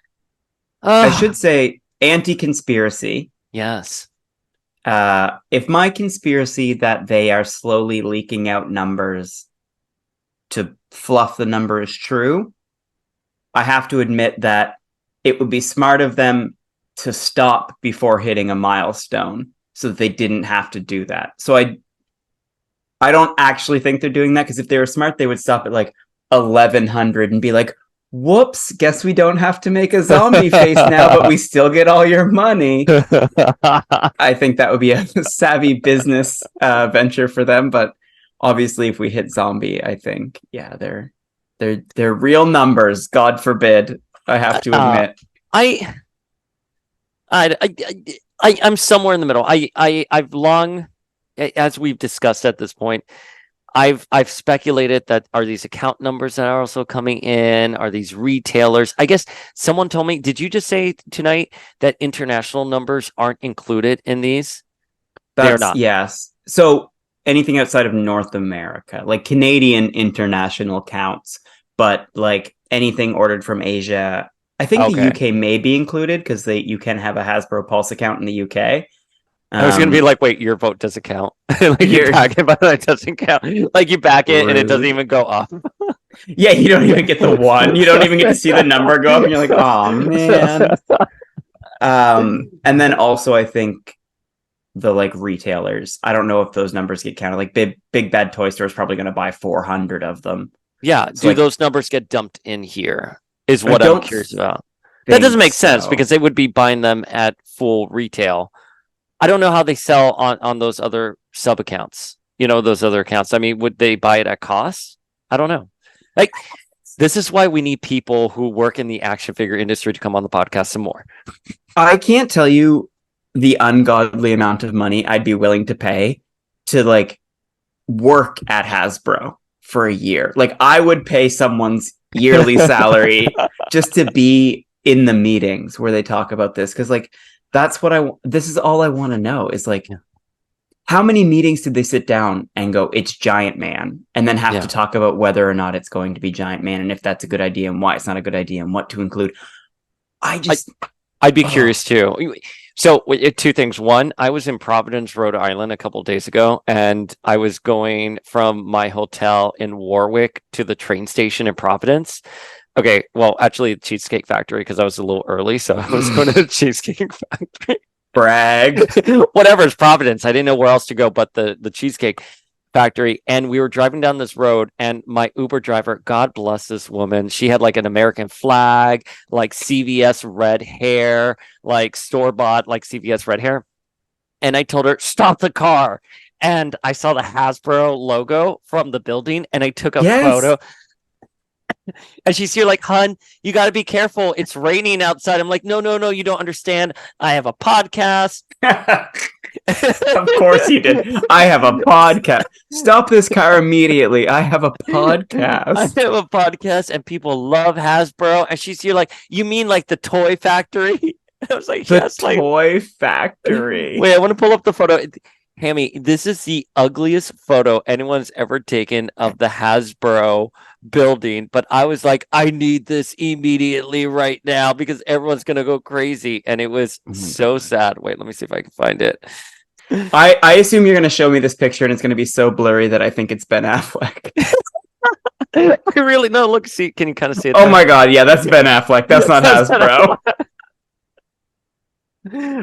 [SPEAKER 2] I should say anti-conspiracy.
[SPEAKER 1] Yes.
[SPEAKER 2] If my conspiracy that they are slowly leaking out numbers to fluff the number is true, I have to admit that it would be smart of them to stop before hitting a milestone so that they didn't have to do that. So I don't actually think they're doing that, because if they were smart, they would stop at like 1,100 and be like, whoops, guess we don't have to make a zombie face now, but we still get all your money. I think that would be a savvy business venture for them. But obviously, if we hit zombie, I think, yeah, they're real numbers. God forbid, I have to admit.
[SPEAKER 1] I'm somewhere in the middle. I've long, as we've discussed at this point, I've speculated that, are these account numbers that are also coming in? Are these retailers? I guess someone told me, did you just say tonight that international numbers aren't included in these? They're not.
[SPEAKER 2] Yes. So anything outside of North America, like Canadian international counts, but like anything ordered from Asia, I think the UK may be included, because you can have a Hasbro Pulse account in the UK.
[SPEAKER 1] I was going to be like, wait, your vote doesn't count. Like you back it, but it doesn't count. Like you back it and it doesn't even go up.
[SPEAKER 2] Yeah, you don't even get the one. You don't even get to see the number go up, and you're like, oh man. And then also, I think the like retailers, I don't know if those numbers get counted. Like Big Bad Toy Store is probably going to buy 400 of them.
[SPEAKER 1] Yeah, so do those numbers get dumped in here? Is what I'm curious about. That doesn't make sense, because they would be buying them at full retail. I don't know how they sell on those other sub accounts. Those other accounts. I mean, would they buy it at cost? I don't know. Like, this is why we need people who work in the action figure industry to come on the podcast some more.
[SPEAKER 2] I can't tell you the ungodly amount of money I'd be willing to pay to like work at Hasbro for a year. Like, I would pay someone's yearly salary just to be in the meetings where they talk about this, because like that's what this is all I want to know is like, how many meetings did they sit down and go, it's Giant-Man, and then have to talk about whether or not it's going to be Giant-Man, and if that's a good idea and why it's not a good idea and what to include.
[SPEAKER 1] I'd be curious too. So two things. One, I was in Providence, Rhode Island a couple of days ago, and I was going from my hotel in Warwick to the train station in Providence. Okay, well, actually, the Cheesecake Factory, because I was a little early, so I was going to the Cheesecake Factory.
[SPEAKER 2] Brag.
[SPEAKER 1] Whatever, it's Providence. I didn't know where else to go but the Cheesecake Factory. And we were driving down this road, and my Uber driver, God bless this woman, she had like an American flag, like CVS red hair, like store-bought, like CVS red hair. And I told her, stop the car. And I saw the Hasbro logo from the building, and I took a photo. And she's here like, hun, you got to be careful. It's raining outside. I'm like, no, you don't understand. I have a podcast.
[SPEAKER 2] Of course you did. I have a podcast. Stop this car immediately. I have a podcast.
[SPEAKER 1] I have a podcast, and people love Hasbro. And she's here like, you mean like the toy factory? I was like,
[SPEAKER 2] the toy factory.
[SPEAKER 1] Wait, I want to pull up the photo. Hammy, this is the ugliest photo anyone's ever taken of the Hasbro building, but I was like, I need this immediately right now because everyone's gonna go crazy, and it was so sad. Wait, let me see if I can find it.
[SPEAKER 2] I assume you're gonna show me this picture, and it's gonna be so blurry that I think it's Ben Affleck.
[SPEAKER 1] I really no. Look, see, can you kind of see it?
[SPEAKER 2] Oh my god, yeah, that's Ben Affleck. That's not Hasbro.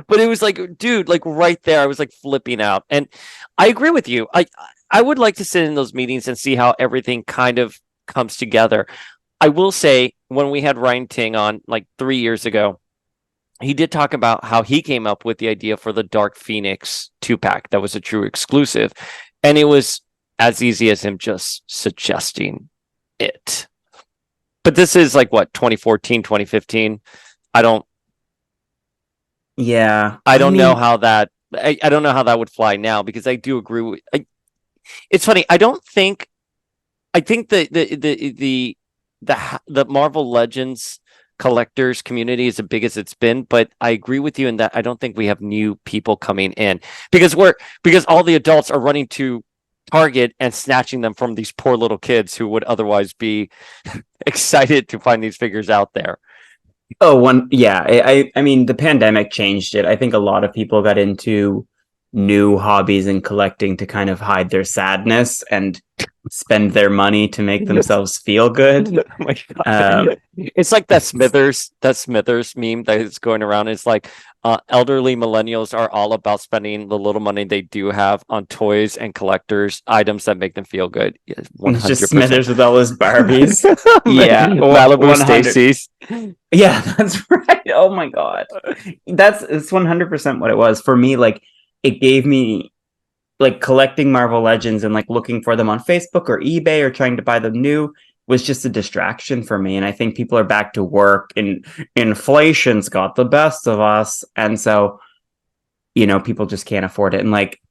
[SPEAKER 1] But it was like, dude, like right there, I was like flipping out. And I agree with you. I would like to sit in those meetings and see how everything kind of comes together. I will say, when we had Ryan Ting on like 3 years ago, he did talk about how he came up with the idea for the Dark Phoenix 2-pack that was a true exclusive. And it was as easy as him just suggesting it. But this is like what, 2014, 2015? I don't know how that I don't know how that would fly now, because I do agree with it's funny. I think the Marvel Legends collectors community is as big as it's been, but I agree with you in that I don't think we have new people coming in because all the adults are running to Target and snatching them from these poor little kids who would otherwise be excited to find these figures out there.
[SPEAKER 2] I mean, the pandemic changed it. I think a lot of people got into new hobbies and collecting to kind of hide their sadness and spend their money to make themselves feel good.
[SPEAKER 1] Oh my God. It's like that Smithers meme that is going around. It's like elderly millennials are all about spending the little money they do have on toys and collectors items that make them feel good.
[SPEAKER 2] 100%. Just Smithers with all his Barbies.
[SPEAKER 1] Yeah, Malibu Stacy's.
[SPEAKER 2] Yeah, that's right. Oh my God, it's 100% what it was for me. Like, it gave me, like, collecting Marvel Legends and like looking for them on Facebook or eBay or trying to buy them new was just a distraction for me. And I think people are back to work and inflation's got the best of us. And so, people just can't afford it. And like,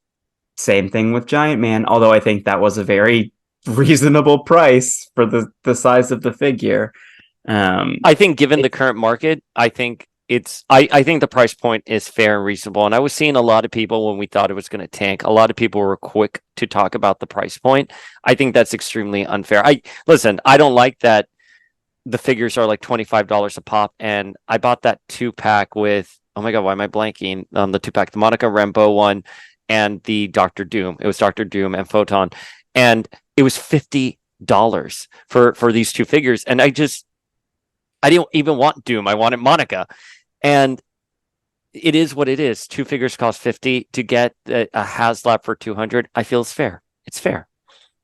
[SPEAKER 2] same thing with Giant-Man, although I think that was a very reasonable price for the size of the figure.
[SPEAKER 1] I think given the current market, I think I think the price point is fair and reasonable. And I was seeing a lot of people, when we thought it was going to tank, a lot of people were quick to talk about the price point. I think that's extremely unfair. I don't like that the figures are like $25 a pop. And I bought that 2-pack with, oh my God, why am I blanking on the 2-pack? The Monica Rambeau one and the Doctor Doom. It was Doctor Doom and Photon. And it was $50 for these two figures. And I didn't even want Doom. I wanted Monica. And it is what it is. 2 figures cost $50 to get a HasLab for $200. I feel it's fair. It's fair.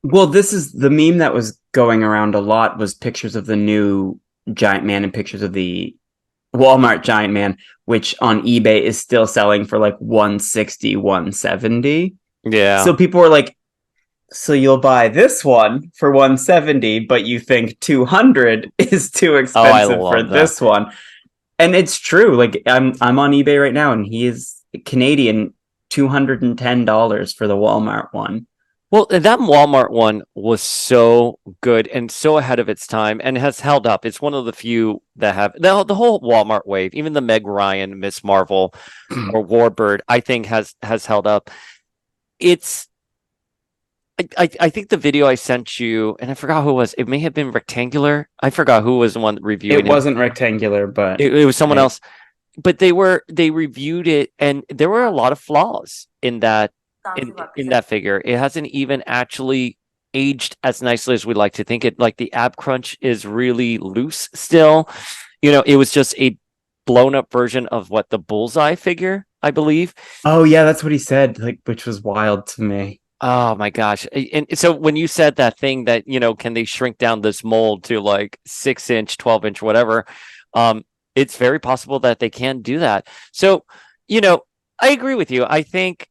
[SPEAKER 2] Well, this is the meme that was going around a lot, was pictures of the new Giant-Man and pictures of the Walmart Giant-Man, which on eBay is still selling for like $160, $170.
[SPEAKER 1] Yeah.
[SPEAKER 2] So people were like, so you'll buy this one for $170, but you think $200 is too expensive for this one. And it's true. Like, I'm on eBay right now, and he is Canadian, $210 for the Walmart one.
[SPEAKER 1] Well, that Walmart one was so good and so ahead of its time and has held up. It's one of the few that have the whole Walmart wave, even the Meg Ryan, Miss Marvel, or Warbird, I think has held up. I think the video I sent you, and I forgot who it was. It may have been Rectangular. I forgot who was the one reviewing it.
[SPEAKER 2] It wasn't Rectangular, but
[SPEAKER 1] it was someone else. But they reviewed it, and there were a lot of flaws in that that figure. It hasn't even actually aged as nicely as we like to think it. Like, the ab crunch is really loose still. It was just a blown up version of the Bullseye figure, I believe.
[SPEAKER 2] Oh yeah, that's what he said. Like, which was wild to me.
[SPEAKER 1] Oh my gosh. And so when you said that thing that, can they shrink down this mold to like 6-inch, 12-inch, whatever, it's very possible that they can do that. So, I agree with you. I think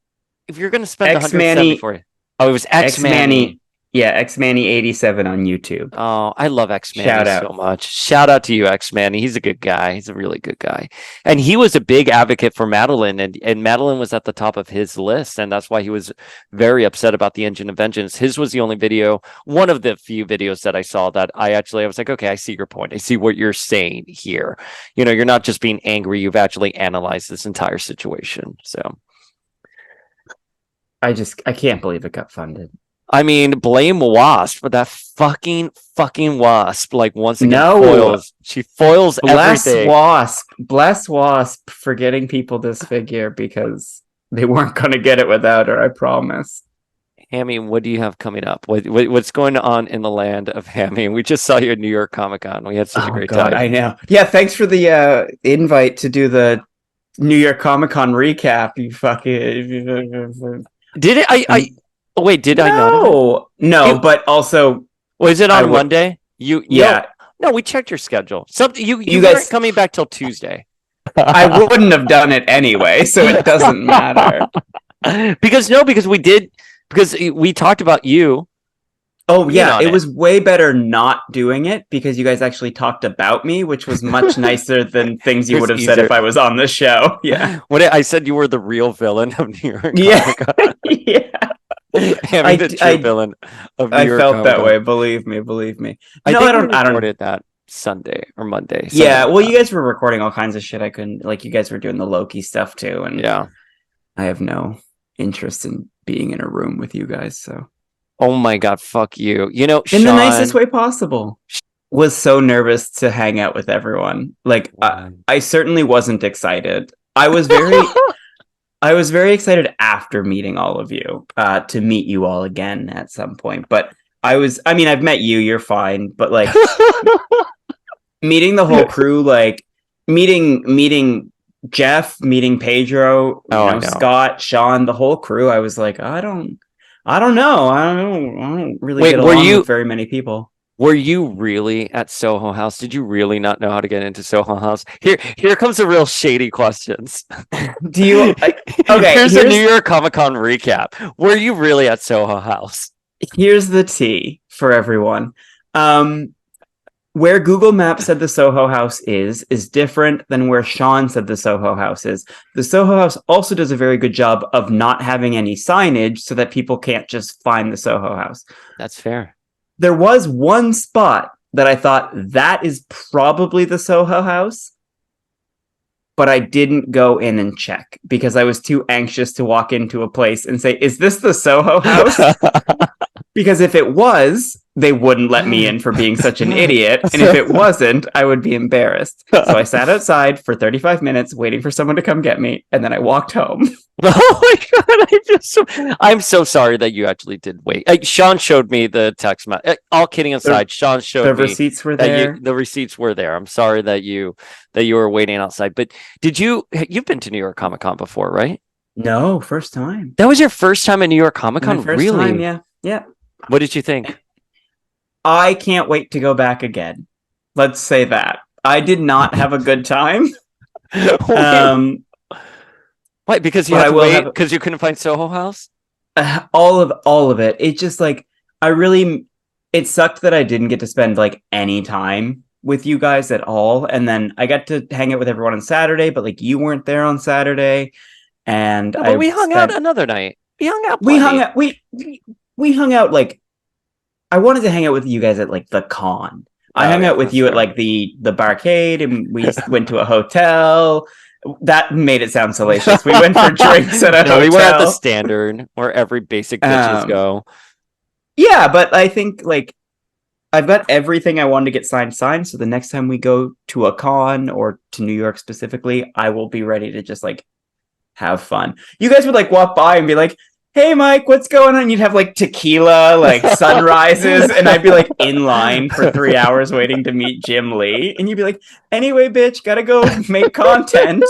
[SPEAKER 1] if you're going to spend
[SPEAKER 2] X-Manny,
[SPEAKER 1] 174, it was X-Manny.
[SPEAKER 2] Yeah, X-Manny87 on YouTube.
[SPEAKER 1] Oh, I love X-Manny
[SPEAKER 2] Shout out.
[SPEAKER 1] so much. Shout out to you, X-Manny. He's a good guy. He's a really good guy. And he was a big advocate for Madeline, and Madeline was at the top of his list, and that's why he was very upset about the Engine of Vengeance. His was the only video, one of the few videos that I saw that I was like, okay, I see your point. I see what you're saying here. You know, you're not just being angry. You've actually analyzed this entire situation. So
[SPEAKER 2] I can't believe it got funded.
[SPEAKER 1] I mean, blame Wasp, but that fucking Wasp, like once again, she foils everything.
[SPEAKER 2] Bless Wasp for getting people this figure because they weren't going to get it without her, I promise.
[SPEAKER 1] Hammy, what do you have coming up? What's going on in the land of Hammy? We just saw you at New York Comic Con. We had such a great time.
[SPEAKER 2] I know. Yeah, thanks for the invite to do the New York Comic Con recap. You fucking...
[SPEAKER 1] Did it? Oh, wait, did I not?
[SPEAKER 2] No, but also...
[SPEAKER 1] Was it on Monday?
[SPEAKER 2] Yeah.
[SPEAKER 1] No, we checked your schedule. You guys weren't coming back till Tuesday.
[SPEAKER 2] I wouldn't have done it anyway, so it doesn't matter.
[SPEAKER 1] Because we talked about you.
[SPEAKER 2] Oh, yeah, it was way better not doing it because you guys actually talked about me, which was much nicer than things you would have said if I was on the show. Yeah.
[SPEAKER 1] I said you were the real villain of New York.
[SPEAKER 2] Yeah. Yeah.
[SPEAKER 1] The true villain of New York.
[SPEAKER 2] I felt that way. Believe me.
[SPEAKER 1] I don't recorded that Sunday or Monday.
[SPEAKER 2] Yeah. Well, you guys were recording all kinds of shit. I couldn't. Like, you guys were doing the Loki stuff too, and
[SPEAKER 1] yeah,
[SPEAKER 2] I have no interest in being in a room with you guys. So.
[SPEAKER 1] Oh my god! Fuck you. You know,
[SPEAKER 2] in the nicest way possible. Was so nervous to hang out with everyone. Like, I certainly wasn't excited. I was very excited after meeting all of you to meet you all again at some point. But I've met you, you're fine. But like meeting the whole crew, like meeting Jeff, meeting Pedro, Scott, Sean, the whole crew, I was like, I don't know. I don't really get along with very many people.
[SPEAKER 1] Were you really at Soho House? Did you really not know how to get into Soho House? Here comes the real shady questions.
[SPEAKER 2] Do you? Okay.
[SPEAKER 1] Here's the New York Comic Con recap. Were you really at Soho House?
[SPEAKER 2] Here's the tea for everyone. Where Google Maps said the Soho House is different than where Sean said the Soho House is. The Soho House also does a very good job of not having any signage so that people can't just find the Soho House.
[SPEAKER 1] That's fair.
[SPEAKER 2] There was one spot that I thought that is probably the Soho House, but I didn't go in and check because I was too anxious to walk into a place and say, is this the Soho House? Because if it was, they wouldn't let me in for being such an idiot. And if it wasn't, I would be embarrassed. So I sat outside for 35 minutes waiting for someone to come get me. And then I walked home.
[SPEAKER 1] Oh my god! I'm so sorry that you actually did wait. Sean showed me the text. All kidding aside, Sean showed me
[SPEAKER 2] the receipts were there.
[SPEAKER 1] The receipts were there. I'm sorry that you were waiting outside. But you've been to New York Comic Con before, right?
[SPEAKER 2] No, first time.
[SPEAKER 1] That was your first time at New York Comic Con? Really?
[SPEAKER 2] Time, yeah. Yeah.
[SPEAKER 1] What did you think?
[SPEAKER 2] I can't wait to go back again. Let's say that. I did not have a good time.
[SPEAKER 1] Why? Because you had to wait because you couldn't find Soho House?
[SPEAKER 2] All of it. It's just like it sucked that I didn't get to spend like any time with you guys at all. And then I got to hang out with everyone on Saturday, but like you weren't there on Saturday. And
[SPEAKER 1] we hung out another night. We hung out.
[SPEAKER 2] We hung out like I wanted to hang out with you guys at like the con. I hung out with you at like the barcade, and we went to a hotel. That made it sound salacious. We went for drinks at a hotel.
[SPEAKER 1] We went at the Standard, where every basic bitches go.
[SPEAKER 2] Yeah, but I think like I've got everything I wanted to get signed. So the next time we go to a con or to New York specifically, I will be ready to just like have fun. You guys would like walk by and be like, hey Mike, what's going on? You'd have like tequila, like sunrises, and I'd be like in line for 3 hours waiting to meet Jim Lee. And you'd be like, anyway, bitch, gotta go make content.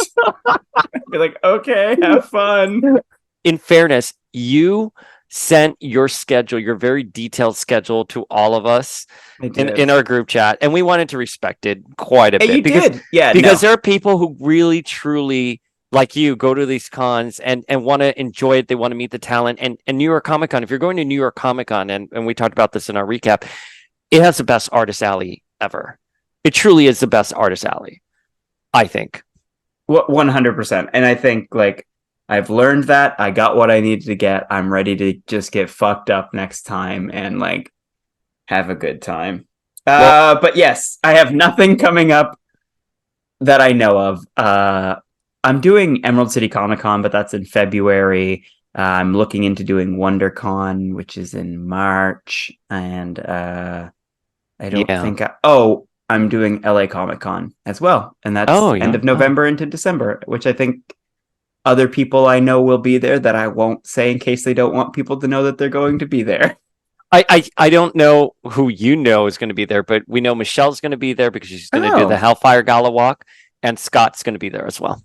[SPEAKER 2] I'd be like, okay, have fun.
[SPEAKER 1] In fairness, you sent your schedule, your very detailed schedule to all of us in our group chat, and we wanted to respect it quite a bit.
[SPEAKER 2] You did. Yeah.
[SPEAKER 1] Because there are people who really truly like you go to these cons and want to enjoy it. They want to meet the talent. And New York Comic Con, if you're going to New York Comic Con, and we talked about this in our recap, it has the best artist alley ever. It truly is the best artist alley, I think.
[SPEAKER 2] 100%. And I think like I've learned that. I got what I needed to get. I'm ready to just get fucked up next time and like have a good time. But yes, I have nothing coming up that I know of. I'm doing Emerald City Comic Con, but that's in February. I'm looking into doing WonderCon, which is in March, and I don't think I'm doing LA Comic Con as well, and that's end of November into December, which I think other people I know will be there that I won't say in case they don't want people to know that they're going to be there.
[SPEAKER 1] I don't know who you know is going to be there, but we know Michelle's going to be there because she's going to do the Hellfire Gala walk, and Scott's going to be there as well.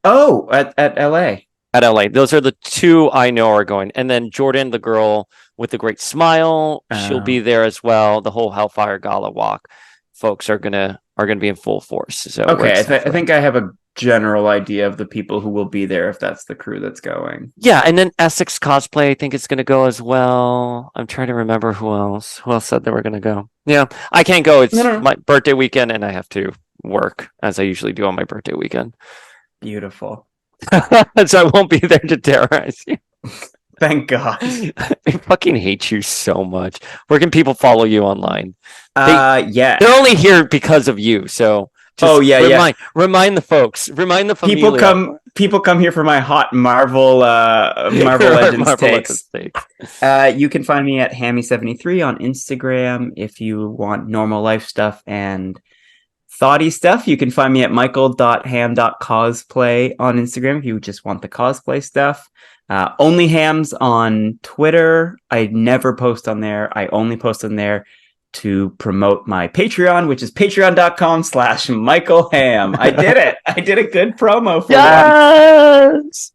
[SPEAKER 2] Oh, at LA.
[SPEAKER 1] At LA. Those are the two I know are going. And then Jordan, the girl with the great smile, she'll be there as well. The whole Hellfire Gala walk folks are gonna be in full force. So
[SPEAKER 2] okay, I think I have a general idea of the people who will be there if that's the crew that's going.
[SPEAKER 1] Yeah, and then Essex Cosplay I think it's gonna go as well. I'm trying to remember who else said they were gonna go. Yeah, I can't go. It's my birthday weekend and I have to work as I usually do on my birthday weekend.
[SPEAKER 2] Beautiful.
[SPEAKER 1] So I won't be there to terrorize you.
[SPEAKER 2] Thank God.
[SPEAKER 1] I fucking hate you so much. Where can people follow you online?
[SPEAKER 2] They're
[SPEAKER 1] only here because of you. So just remind the folks. Remind the familia.
[SPEAKER 2] People come here for my hot Marvel Legends takes. You can find me at Hammy73 on Instagram if you want normal life stuff and thoughty stuff. You can find me at michael.ham.cosplay on Instagram if you just want the cosplay stuff. Only Hams on Twitter. I never post on there. I only post on there to promote my Patreon, which is patreon.com/MichaelHam. I did it. I did a good promo for
[SPEAKER 1] yes!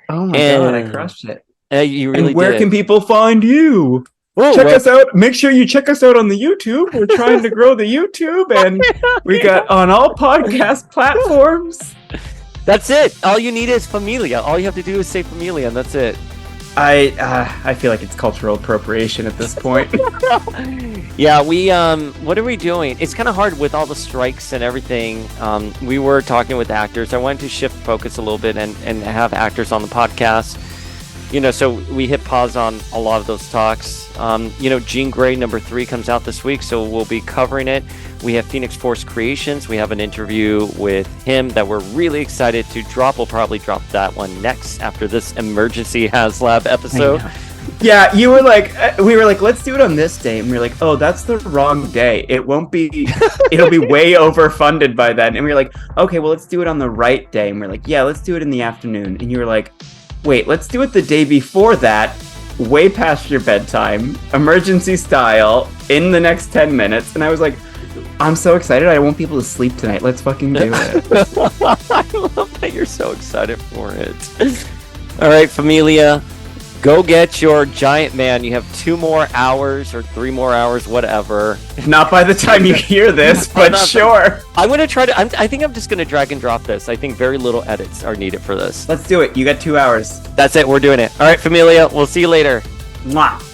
[SPEAKER 2] Oh my God, I crushed it.
[SPEAKER 1] You really
[SPEAKER 2] and where
[SPEAKER 1] did.
[SPEAKER 2] Can people find you? Check us out. Make sure you check us out on the YouTube. We're trying to grow the YouTube, and we got on all podcast platforms.
[SPEAKER 1] That's it. All you need is familia. All you have to do is say familia, and that's it.
[SPEAKER 2] I feel like it's cultural appropriation at this point.
[SPEAKER 1] Yeah, we what are we doing? It's kind of hard with all the strikes and everything. We were talking with actors. I wanted to shift focus a little bit and have actors on the podcast. So we hit pause on a lot of those talks. Jean Grey #3 comes out this week, so we'll be covering it. We have Phoenix Force Creations. We have an interview with him that we're really excited to drop. We'll probably drop that one next after this emergency HasLab episode.
[SPEAKER 2] Yeah, you were like, we were like, let's do it on this day. And we were like, oh, that's the wrong day. It won't be, it'll be way overfunded by then. And we were like, okay, well, let's do it on the right day. And we're like, yeah, let's do it in the afternoon. And you were like, wait, let's do it the day before that, way past your bedtime, emergency style, in the next 10 minutes. And I was like, I'm so excited. I won't be able to sleep tonight. Let's fucking do it.
[SPEAKER 1] I love that you're so excited for it. All right, familia, go get your Giant-Man. You have 2 more hours or 3 more hours, whatever.
[SPEAKER 2] Not by the time you hear this, but sure.
[SPEAKER 1] I'm going to try to... I think I'm just going to drag and drop this. I think very little edits are needed for this.
[SPEAKER 2] Let's do it. You got 2 hours.
[SPEAKER 1] That's it. We're doing it. All right, familia. We'll see you later.
[SPEAKER 2] Mwah.